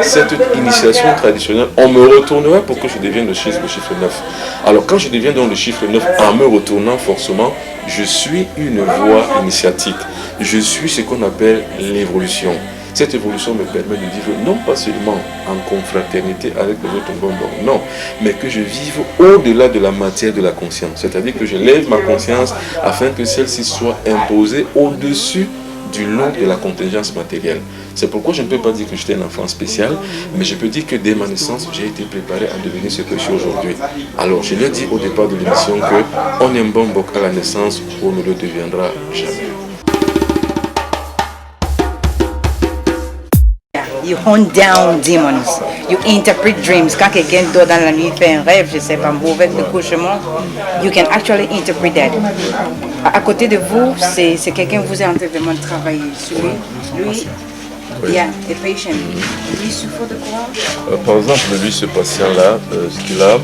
cette initiation traditionnelle, on me retournera pour que je devienne le chiffre 9. Alors quand je deviens donc le chiffre 9, en me retournant forcément, je suis une voie initiatique. Je suis ce qu'on appelle l'évolution. Cette évolution me permet de vivre non pas seulement en confraternité avec les autres Mbombo, non, mais que je vive au-delà de la matière de la conscience. C'est-à-dire que je lève ma conscience afin que celle-ci soit imposée au-dessus du lot de la contingence matérielle. C'est pourquoi je ne peux pas dire que j'étais un enfant spécial, mais je peux dire que dès ma naissance, j'ai été préparé à devenir ce que je suis aujourd'hui. Alors, je l'ai dit au départ de l'émission qu'on est Mbombo à la naissance, on ne le deviendra jamais. You hunt down demons. You interpret dreams. Quand quelqu'un dort dans la nuit, fait un rêve, je ne sais pas, mauvais couchement, you can actually interpret that. À côté de vous, c'est quelqu'un que vous êtes en train de vraiment travailler sur lui. Lui, yeah, a patient. Lui souffre de quoi? Par exemple, lui, ce patient-là, ce qu'il a,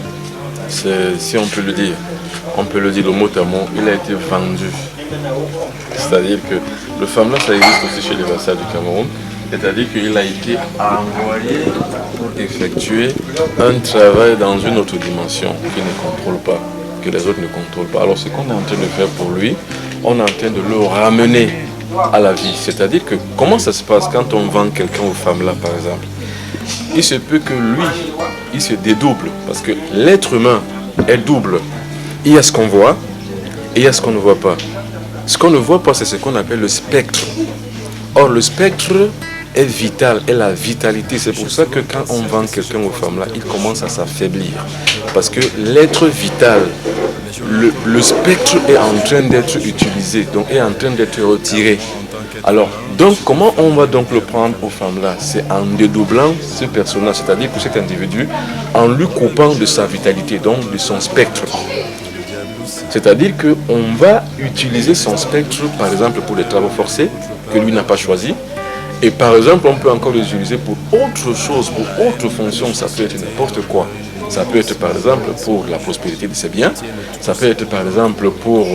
c'est, si on peut le dire le mot à mot, il a été vendu. C'est-à-dire que le FAMLA, ça existe aussi chez les vassals du Cameroun. C'est-à-dire qu'il a été envoyé pour effectuer un travail dans une autre dimension qu'il ne contrôle pas, que les autres ne contrôlent pas. Alors ce qu'on est en train de faire pour lui, on est en train de le ramener à la vie. C'est-à-dire que comment ça se passe quand on vend quelqu'un aux femmes là par exemple? Il se peut que lui, il se dédouble parce que l'être humain est double. Il y a ce qu'on voit et il y a ce qu'on ne voit pas. Ce qu'on ne voit pas, c'est ce qu'on appelle le spectre. Or le spectre est vital, est la vitalité. C'est pour ça que quand on vend quelqu'un aux femmes là, il commence à s'affaiblir. Parce que l'être vital, le spectre est en train d'être utilisé, donc est en train d'être retiré. Alors, donc comment on va donc le prendre aux femmes là? C'est en dédoublant ce personnage, c'est-à-dire que cet individu, en lui coupant de sa vitalité, donc de son spectre. C'est-à-dire qu'on va utiliser son spectre, par exemple, pour les travaux forcés, que lui n'a pas choisi. Et par exemple, on peut encore l'utiliser pour autre chose, pour autre fonction. Ça peut être n'importe quoi. Ça peut être par exemple pour la prospérité de ses biens. Ça peut être par exemple pour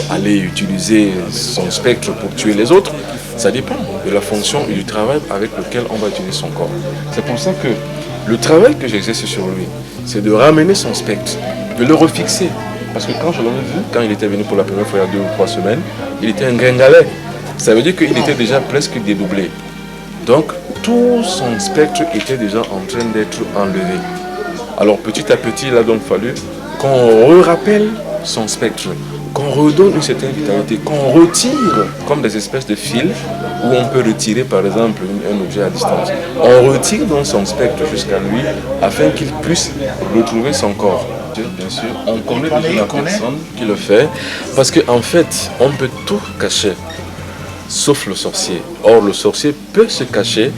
aller utiliser son spectre pour tuer les autres. Ça dépend de la fonction et du travail avec lequel on va utiliser son corps. C'est pour ça que le travail que j'exerce sur lui, c'est de ramener son spectre, de le refixer. Parce que quand je l'ai vu, quand il était venu pour la première fois il y a 2 ou 3 semaines, il était un gringalet. Ça veut dire qu'il était déjà presque dédoublé. Donc, tout son spectre était déjà en train d'être enlevé. Alors, petit à petit, il a donc fallu qu'on rappelle son spectre, qu'on redonne une certaine vitalité, qu'on retire comme des espèces de fils où on peut retirer, par exemple, un objet à distance. On retire donc son spectre jusqu'à lui afin qu'il puisse retrouver son corps. Bien sûr, on connaît déjà la personne qui le fait parce qu'en fait, on peut tout cacher. Sauf le sorcier. Or, le sorcier peut se cacher,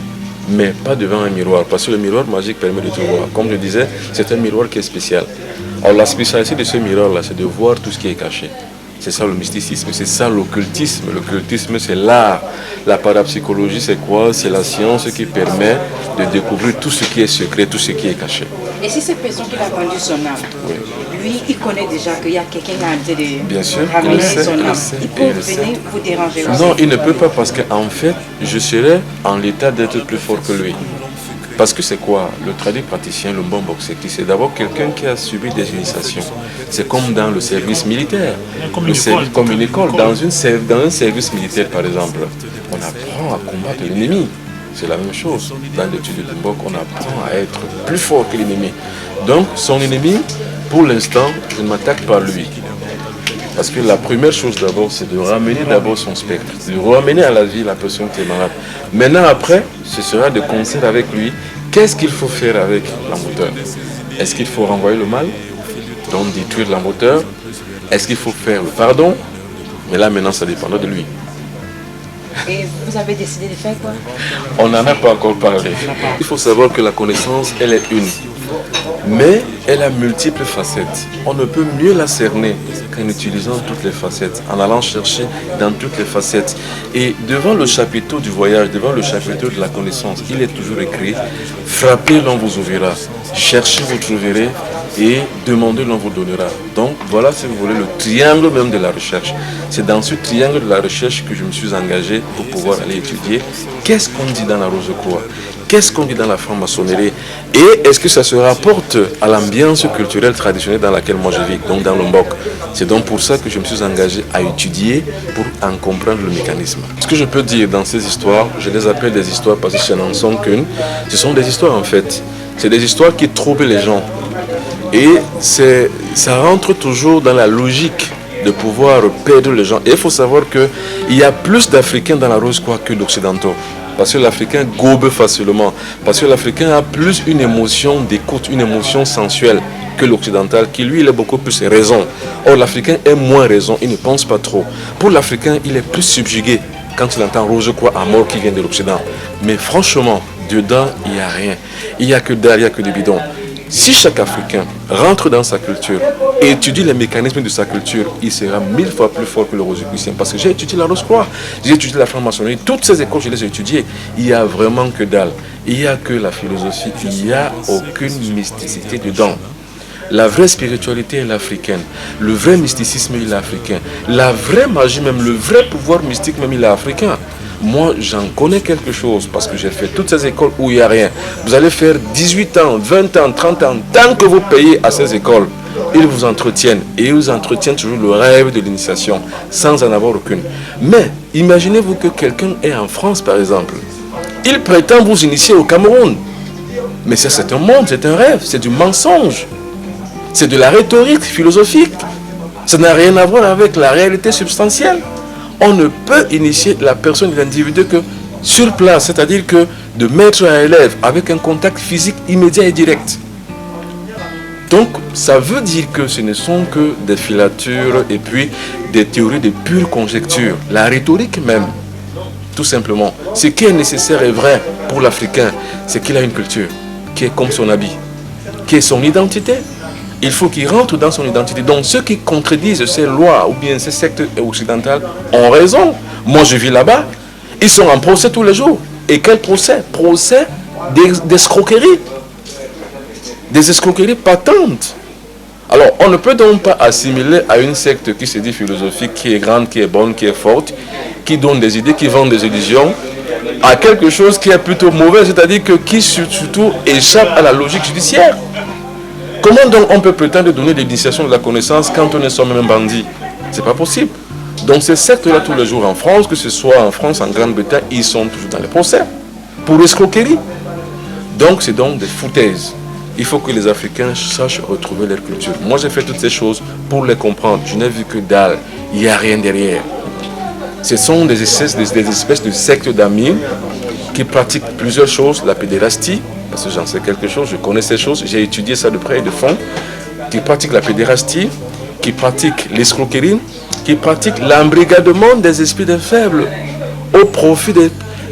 mais pas devant un miroir, parce que le miroir magique permet de tout voir. Comme je disais, c'est un miroir qui est spécial. Alors, la spécialité de ce miroir-là, c'est de voir tout ce qui est caché. C'est ça le mysticisme, c'est ça l'occultisme. L'occultisme, c'est l'art. La parapsychologie, c'est quoi? C'est la science qui permet de découvrir tout ce qui est secret, tout ce qui est caché. Et si cette personne qui a vendu son âme, lui, il connaît déjà qu'il y a quelqu'un qui a en train de Bien sûr, ramener son âme, il peut il le sait. venir vous déranger aussi. Non, il ne peut pas parce qu'en fait, je serais en l'état d'être plus fort que lui. Parce que c'est quoi? Le traduit praticien, le bon boxeur, c'est d'abord quelqu'un qui a subi des initiations. C'est comme dans le service militaire. Comme une école. Dans un service militaire, par exemple, on apprend à combattre l'ennemi. C'est la même chose. Dans l'étude de Mbok, on apprend à être plus fort que l'ennemi. Donc, son ennemi, pour l'instant, je ne m'attaque pas à lui. Parce que la première chose d'abord, c'est de ramener d'abord son spectre, de ramener à la vie la personne qui est malade. Maintenant, après, ce sera de concert avec lui. Qu'est-ce qu'il faut faire avec l'emboteur? Est-ce qu'il faut renvoyer le mal, donc détruire l'emboteur? Est-ce qu'il faut faire le pardon? Mais là, maintenant, ça dépendra de lui. Et vous avez décidé de faire quoi? On n'en a pas encore parlé. Il faut savoir que la connaissance, elle est une. Mais elle a multiples facettes. On ne peut mieux la cerner qu'en utilisant toutes les facettes, en allant chercher dans toutes les facettes. Et devant le chapiteau du voyage, devant le chapiteau de la connaissance, il est toujours écrit « Frappez, l'on vous ouvrira. Cherchez, vous trouverez. Et demandez, l'on vous donnera. » Donc voilà, si vous voulez, le triangle même de la recherche. C'est dans ce triangle de la recherche que je me suis engagé pour pouvoir aller étudier qu'est-ce qu'on dit dans la Rose-Croix, qu'est-ce qu'on dit dans la franc-maçonnerie et est-ce que ça se rapporte à l'ambiance culturelle traditionnelle dans laquelle moi je vis, donc dans le Mbok. C'est donc pour ça que je me suis engagé à étudier pour en comprendre le mécanisme. Ce que je peux dire dans ces histoires, je les appelle des histoires parce que ce n'en sont qu'une. Ce sont des histoires en fait. C'est des histoires qui troublent les gens. Et ça rentre toujours dans la logique de pouvoir perdre les gens. Et il faut savoir qu'il y a plus d'Africains dans la Rose-Croix que d'Occidentaux. Parce que l'Africain gobe facilement. Parce que l'Africain a plus une émotion d'écoute, une émotion sensuelle que l'Occidental, qui lui, il est beaucoup plus raison. Or, l'Africain est moins raison, il ne pense pas trop. Pour l'Africain, il est plus subjugué quand il entend Rose-Croix à mort qui vient de l'Occident. Mais franchement, dedans, il n'y a rien. Il n'y a que dalle, il n'y a que des bidons. Si chaque Africain rentre dans sa culture et étudie les mécanismes de sa culture, il sera 1000 fois plus fort que le Rosicrucien. Parce que j'ai étudié la Rose-Croix, j'ai étudié la franc-maçonnerie, toutes ces écoles, je les ai étudiées. Il n'y a vraiment que dalle. Il n'y a que la philosophie, il n'y a aucune mysticité dedans. La vraie spiritualité est l'africaine. Le vrai mysticisme, il est africain. La vraie magie, même le vrai pouvoir mystique, même il est africain. Moi, j'en connais quelque chose parce que j'ai fait toutes ces écoles où il n'y a rien. Vous allez faire 18 ans, 20 ans, 30 ans, tant que vous payez à ces écoles, ils vous entretiennent. Et ils vous entretiennent toujours le rêve de l'initiation, sans en avoir aucune. Mais, imaginez-vous que quelqu'un est en France, par exemple. Il prétend vous initier au Cameroun. Mais ça, c'est un monde, c'est un rêve, c'est du mensonge. C'est de la rhétorique philosophique. Ça n'a rien à voir avec la réalité substantielle. On ne peut initier la personne, l'individu que sur place, c'est-à-dire que de maître à élève avec un contact physique immédiat et direct. Donc, ça veut dire que ce ne sont que des filatures et puis des théories de pure conjecture. La rhétorique même, tout simplement. Ce qui est nécessaire et vrai pour l'Africain, c'est qu'il a une culture qui est comme son habit, qui est son identité. Il faut qu'il rentre dans son identité. Donc ceux qui contredisent ces lois ou bien ces sectes occidentales ont raison. Moi je vis là-bas. Ils sont en procès tous les jours. Et quel procès? Procès d'escroquerie. Des escroqueries patentes. Alors on ne peut donc pas assimiler à une secte qui se dit philosophique, qui est grande, qui est bonne, qui est forte, qui donne des idées, qui vend des illusions, à quelque chose qui est plutôt mauvais, c'est-à-dire que qui surtout échappe à la logique judiciaire. Comment donc on peut prétendre donner l'initiation de la connaissance quand on est soi-même un bandit? C'est pas possible. Donc ces sectes-là tous les jours en France, que ce soit en France, en Grande-Bretagne, ils sont toujours dans les procès pour escroquerie. Donc c'est donc des foutaises. Il faut que les Africains sachent retrouver leur culture. Moi j'ai fait toutes ces choses pour les comprendre. Je n'ai vu que dalle. Il n'y a rien derrière. Ce sont des espèces de sectes d'amis qui pratiquent plusieurs choses, la pédérastie, parce que j'en sais quelque chose, je connais ces choses, j'ai étudié ça de près et de fond, qui pratiquent la pédérastie, qui pratiquent l'escroquerie, qui pratiquent l'embrigadement des esprits des faibles au profit des...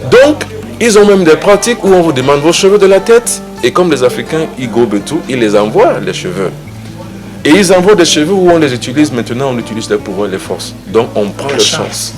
Donc, ils ont même des pratiques où on vous demande vos cheveux de la tête, et comme les Africains, ils gobent tout, ils les envoient, les cheveux. Et ils envoient des cheveux où on les utilise. Maintenant, on utilise les pouvoirs et les forces. Donc, on prend leur chance.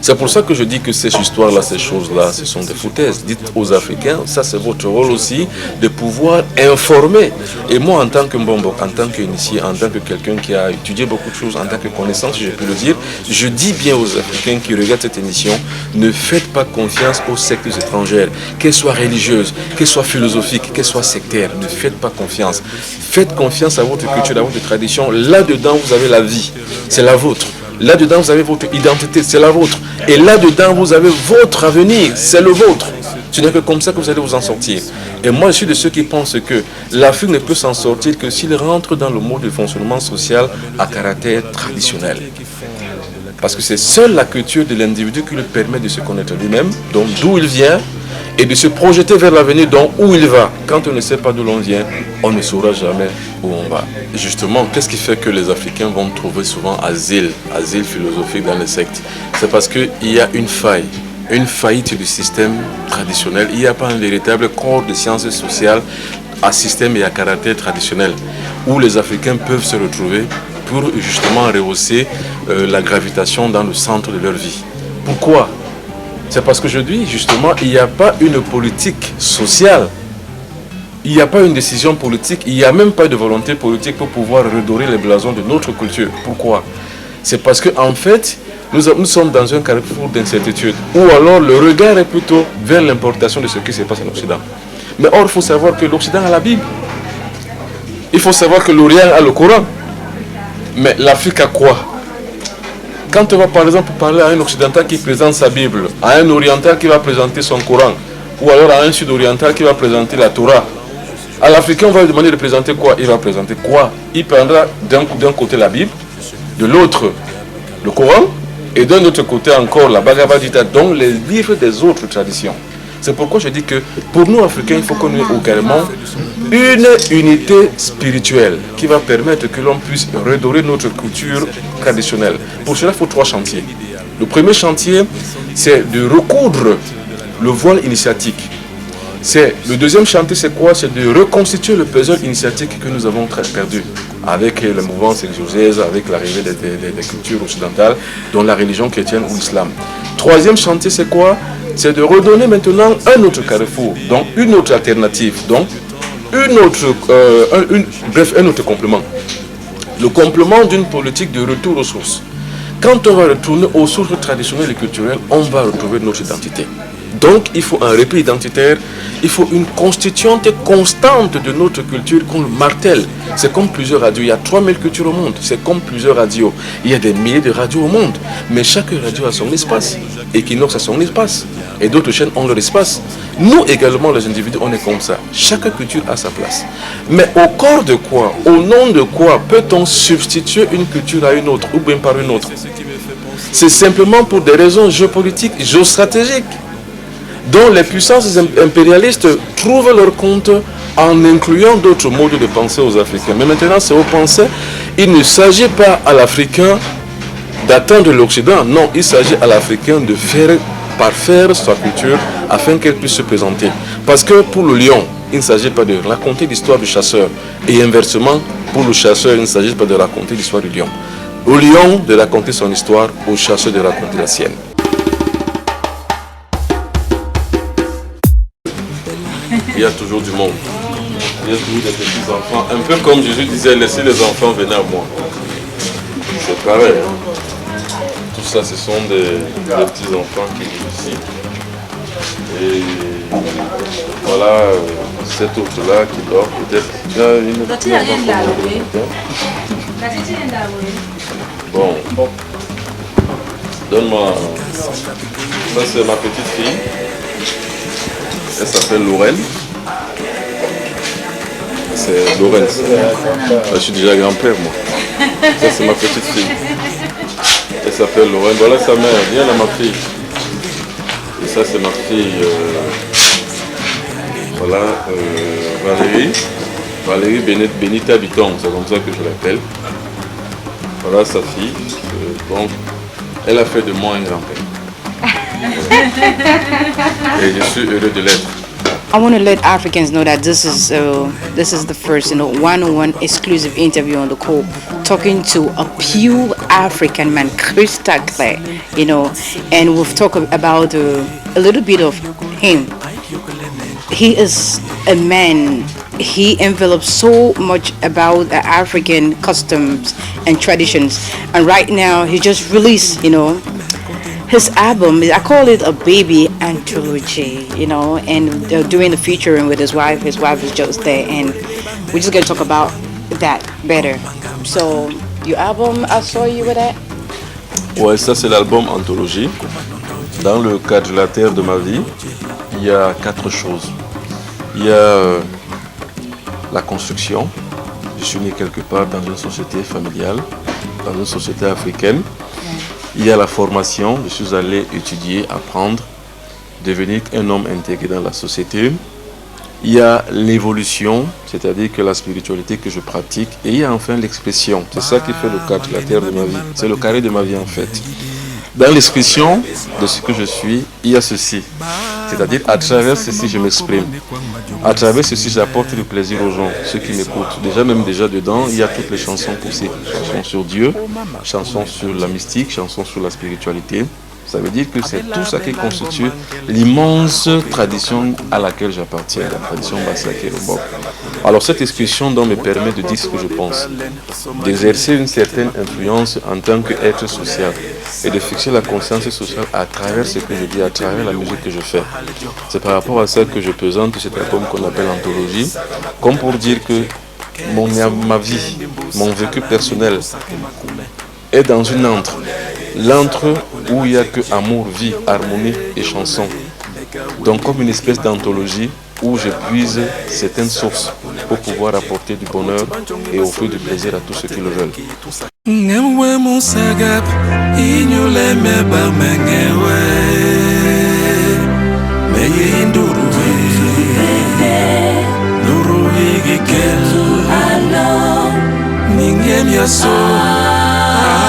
C'est pour ça que je dis que ces histoires-là, ces choses-là, ce sont des foutaises. Dites aux Africains, ça c'est votre rôle aussi, de pouvoir informer. Et moi, en tant que Mbombo, en tant qu'initié, en tant que quelqu'un qui a étudié beaucoup de choses, en tant que connaissance, si je peux le dire, je dis bien aux Africains qui regardent cette émission, ne faites pas confiance aux sectes étrangères, qu'elles soient religieuses, qu'elles soient philosophiques, qu'elles soient sectaires. Ne faites pas confiance. Faites confiance à votre culture, à votre tradition. Là-dedans, vous avez la vie. C'est la vôtre. Là-dedans, vous avez votre identité, c'est la vôtre. Et là-dedans, vous avez votre avenir, c'est le vôtre. Ce n'est que comme ça que vous allez vous en sortir. Et moi, je suis de ceux qui pensent que l'Afrique ne peut s'en sortir que s'il rentre dans le mode de fonctionnement social à caractère traditionnel. Parce que c'est seule la culture de l'individu qui lui permet de se connaître lui-même, donc d'où il vient, et de se projeter vers l'avenir, donc où il va. Quand on ne sait pas d'où l'on vient, on ne saura jamais où on va. Justement, qu'est-ce qui fait que les Africains vont trouver souvent asile philosophique dans les sectes? C'est parce qu'il y a une faillite du système traditionnel. Il n'y a pas un véritable corps de sciences sociales à système et à caractère traditionnel, où les Africains peuvent se retrouver pour justement rehausser la gravitation dans le centre de leur vie. Pourquoi? C'est parce qu'aujourd'hui, justement, il n'y a pas une politique sociale, il n'y a pas une décision politique, il n'y a même pas de volonté politique pour pouvoir redorer les blasons de notre culture. Pourquoi? C'est parce qu'en fait, nous sommes dans un carrefour d'incertitude, où alors le regard est plutôt vers l'importation de ce qui se passe en Occident. Mais or, il faut savoir que l'Occident a la Bible. Il faut savoir que l'Orient a le Coran. Mais l'Afrique a quoi? Quand on va par exemple parler à un occidental qui présente sa Bible, à un oriental qui va présenter son Coran, ou alors à un sud-oriental qui va présenter la Torah, à l'Africain on va lui demander de présenter quoi? Il va présenter quoi? Il prendra d'un côté la Bible, de l'autre le Coran, et d'un autre côté encore la Bhagavad Gita, donc les livres des autres traditions. C'est pourquoi je dis que pour nous Africains, il faut qu'on ait également une unité spirituelle qui va permettre que l'on puisse redorer notre culture traditionnelle. Pour cela, il faut 3 chantiers. Le premier chantier, c'est de recoudre le voile initiatique. Le deuxième chantier, c'est quoi? C'est de reconstituer le puzzle initiatique que nous avons perdu avec le mouvement exégèse, avec l'arrivée des cultures occidentales, dont la religion chrétienne ou l'islam. Troisième chantier, c'est quoi? C'est de redonner maintenant un autre carrefour, donc une autre alternative, donc un autre complément. Le complément d'une politique de retour aux sources. Quand on va retourner aux sources traditionnelles et culturelles, on va retrouver notre identité. Donc il faut un repli identitaire, il faut une constituante constante de notre culture qu'on le martèle. C'est comme plusieurs radios, il y a 3000 cultures au monde, c'est comme plusieurs radios. Il y a des milliers de radios au monde, mais chaque radio a son espace. Equinox a son espace, et d'autres chaînes ont leur espace. Nous également, les individus, on est comme ça. Chaque culture a sa place. Mais au corps de quoi, au nom de quoi peut-on substituer une culture à une autre, ou bien par une autre? C'est simplement pour des raisons géopolitiques, géostratégiques, dont les puissances impérialistes trouvent leur compte en incluant d'autres modes de pensée aux Africains. Mais maintenant, c'est aux pensées. Il ne s'agit pas à l'Africain d'attendre l'Occident. Non, il s'agit à l'Africain de parfaire sa culture afin qu'elle puisse se présenter. Parce que pour le lion, il ne s'agit pas de raconter l'histoire du chasseur. Et inversement, pour le chasseur, il ne s'agit pas de raconter l'histoire du lion. Au lion, de raconter son histoire, au chasseur de raconter la sienne. Il y a toujours du monde. Il y a toujours des petits enfants. Un peu comme Jésus disait, laissez les enfants venir à moi. C'est pareil. Tout ça, ce sont des petits enfants qui vivent ici. Et voilà, cet autre-là qui dort peut-être. Tu as une petite enfant. Bon. Donne-moi. Ça, c'est ma petite fille. Elle s'appelle Lorraine. C'est Lorraine. Je suis déjà grand-père, moi. Ça, c'est ma petite fille. Elle s'appelle Lorraine. Voilà sa mère. Viens là, ma fille. Et ça, c'est ma fille. Voilà, Valérie. Valérie Benita Bitton. C'est comme ça que je l'appelle. Voilà sa fille. Donc, elle a fait de moi un grand-père. Et je suis heureux de l'être. I want to let Africans know that this is the first, one-on-one exclusive interview on the call, talking to a pure African man, crystal clear, and we've talked about a little bit of him. He is a man. He envelops so much about African customs and traditions, and right now he just released, his album. I call it a baby anthology, and they're doing the featuring with his wife. His wife is just there, and we're just gonna talk about that better. So, your album, I saw you with that. Ouais, ça c'est l'album Anthologie. Dans le quadrilatère de ma vie, il y a 4 choses. Il y a la construction. Je suis né quelque part dans une société familiale, dans une société africaine. Il y a la formation. Je suis allé étudier, apprendre, devenir un homme intégré dans la société. Il y a l'évolution, c'est-à-dire que la spiritualité que je pratique. Et il y a enfin l'expression. C'est ça qui fait le quadrilatère de ma vie. C'est le carré de ma vie en fait. Dans l'expression de ce que je suis, il y a ceci. C'est-à-dire, à travers ceci, je m'exprime. À travers ceci, j'apporte du plaisir aux gens, ceux qui m'écoutent. Déjà dedans, il y a toutes les chansons possibles. Chansons sur Dieu, chansons sur la mystique, chansons sur la spiritualité. Ça veut dire que c'est tout ça qui constitue l'immense tradition à laquelle j'appartiens, la tradition Bassaka Lobok. Alors cette expression me permet de dire ce que je pense, d'exercer une certaine influence en tant qu'être social et de fixer la conscience sociale à travers ce que je dis, à travers la musique que je fais. C'est par rapport à ça que je présente cet album qu'on appelle Anthologie, comme pour dire que ma vie, mon vécu personnel est dans une antre. L'antre où il n'y a que amour, vie, harmonie et chanson. Donc comme une espèce d'anthologie où je puise certaines sources pour pouvoir apporter du bonheur et offrir du plaisir à tous ceux qui le veulent.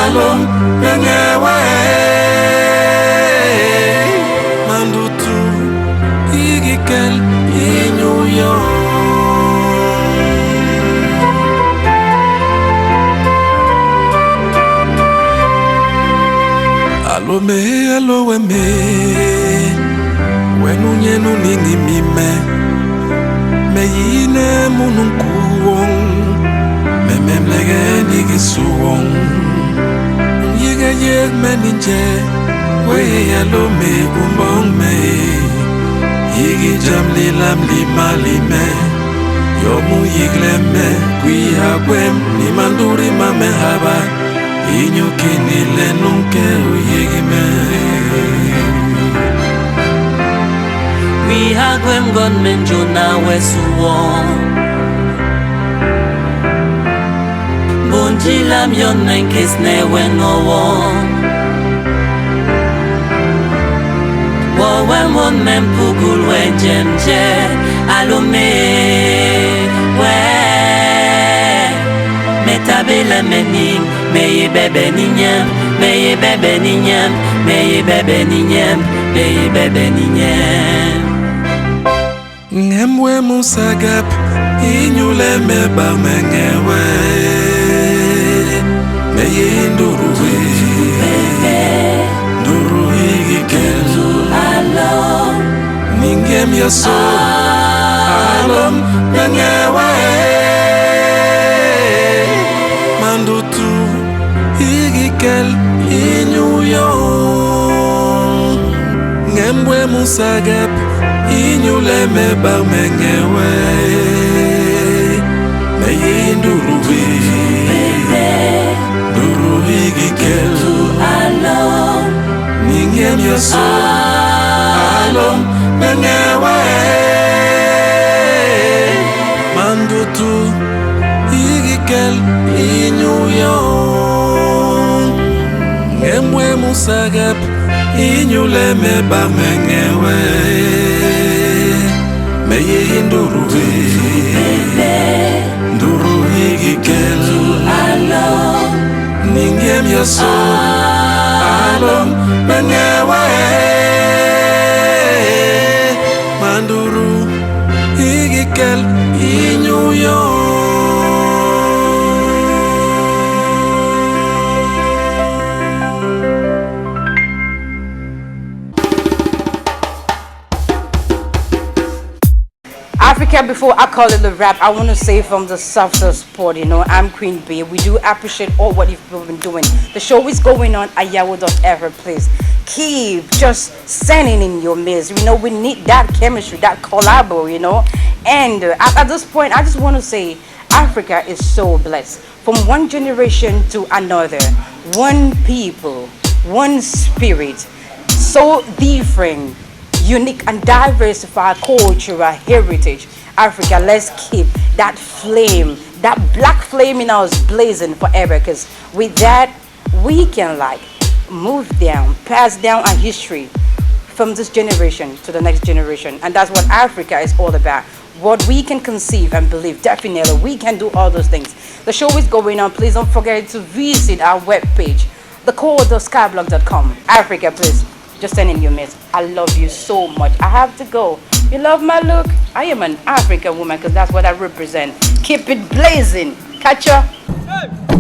Alom bengewe mandutu igikel inyuyo aloweme wenunyenu ningi mime meyine mununkuwong mememlege nigisuwong yeg meninje we alome umbong me yigi jamli lamli malime yomu yigleme kwi agwem ni manduri mame haba inyukini lenunke uyigime kwi agwem gon menjona wesuwon Bunjilam yon menkis ne wenowon Wowen won men pugul we jemje Alome we Metabele mening Meye bebe ninyem Meye bebe ninyem Meye bebe ninyem Meye bebe ninyem Ngemwe musagap Inyule meba mengewe Meye nduruwe Nduruwe gikelu Alom Ningem yaso Alom bengewe Mandutu Igikel inyuyo Ngemwe musagap Inyule meba mengewe Meye nduruwe Nduruwe gikelu Alom Ningem yaso Alom bengewe Mandutu Igikel inyuyo Ngemwe musagap Inyule meba mengewe Meye nduruwe Nduruwe gikelu Alom Ningem yaso Alom bengewe Manduru Michael i New York. Africa, before I call it a wrap, I want to say from the softer sport, I'm Queen Bee. We do appreciate all what you've been doing. The show is going on at yahoo.fr, please. Keep just sending in your mails. We need that chemistry, that collabo, And at this point, I just want to say Africa is so blessed. From one generation to another, one people, one spirit, so different, unique and diversified cultural heritage. Africa, let's keep that flame, that black flame in us blazing forever, because with that we can move down, pass down our history from this generation to the next generation. And that's what Africa is all about. What we can conceive and believe, definitely we can do all those things. The show is going on. Please don't forget to visit our webpage, thecode.skyblock.com. Africa, please just send in your mails. I love you so much. I have to go. You love my look? I am an African woman because that's what I represent. Keep it blazing. Catch ya. Hey.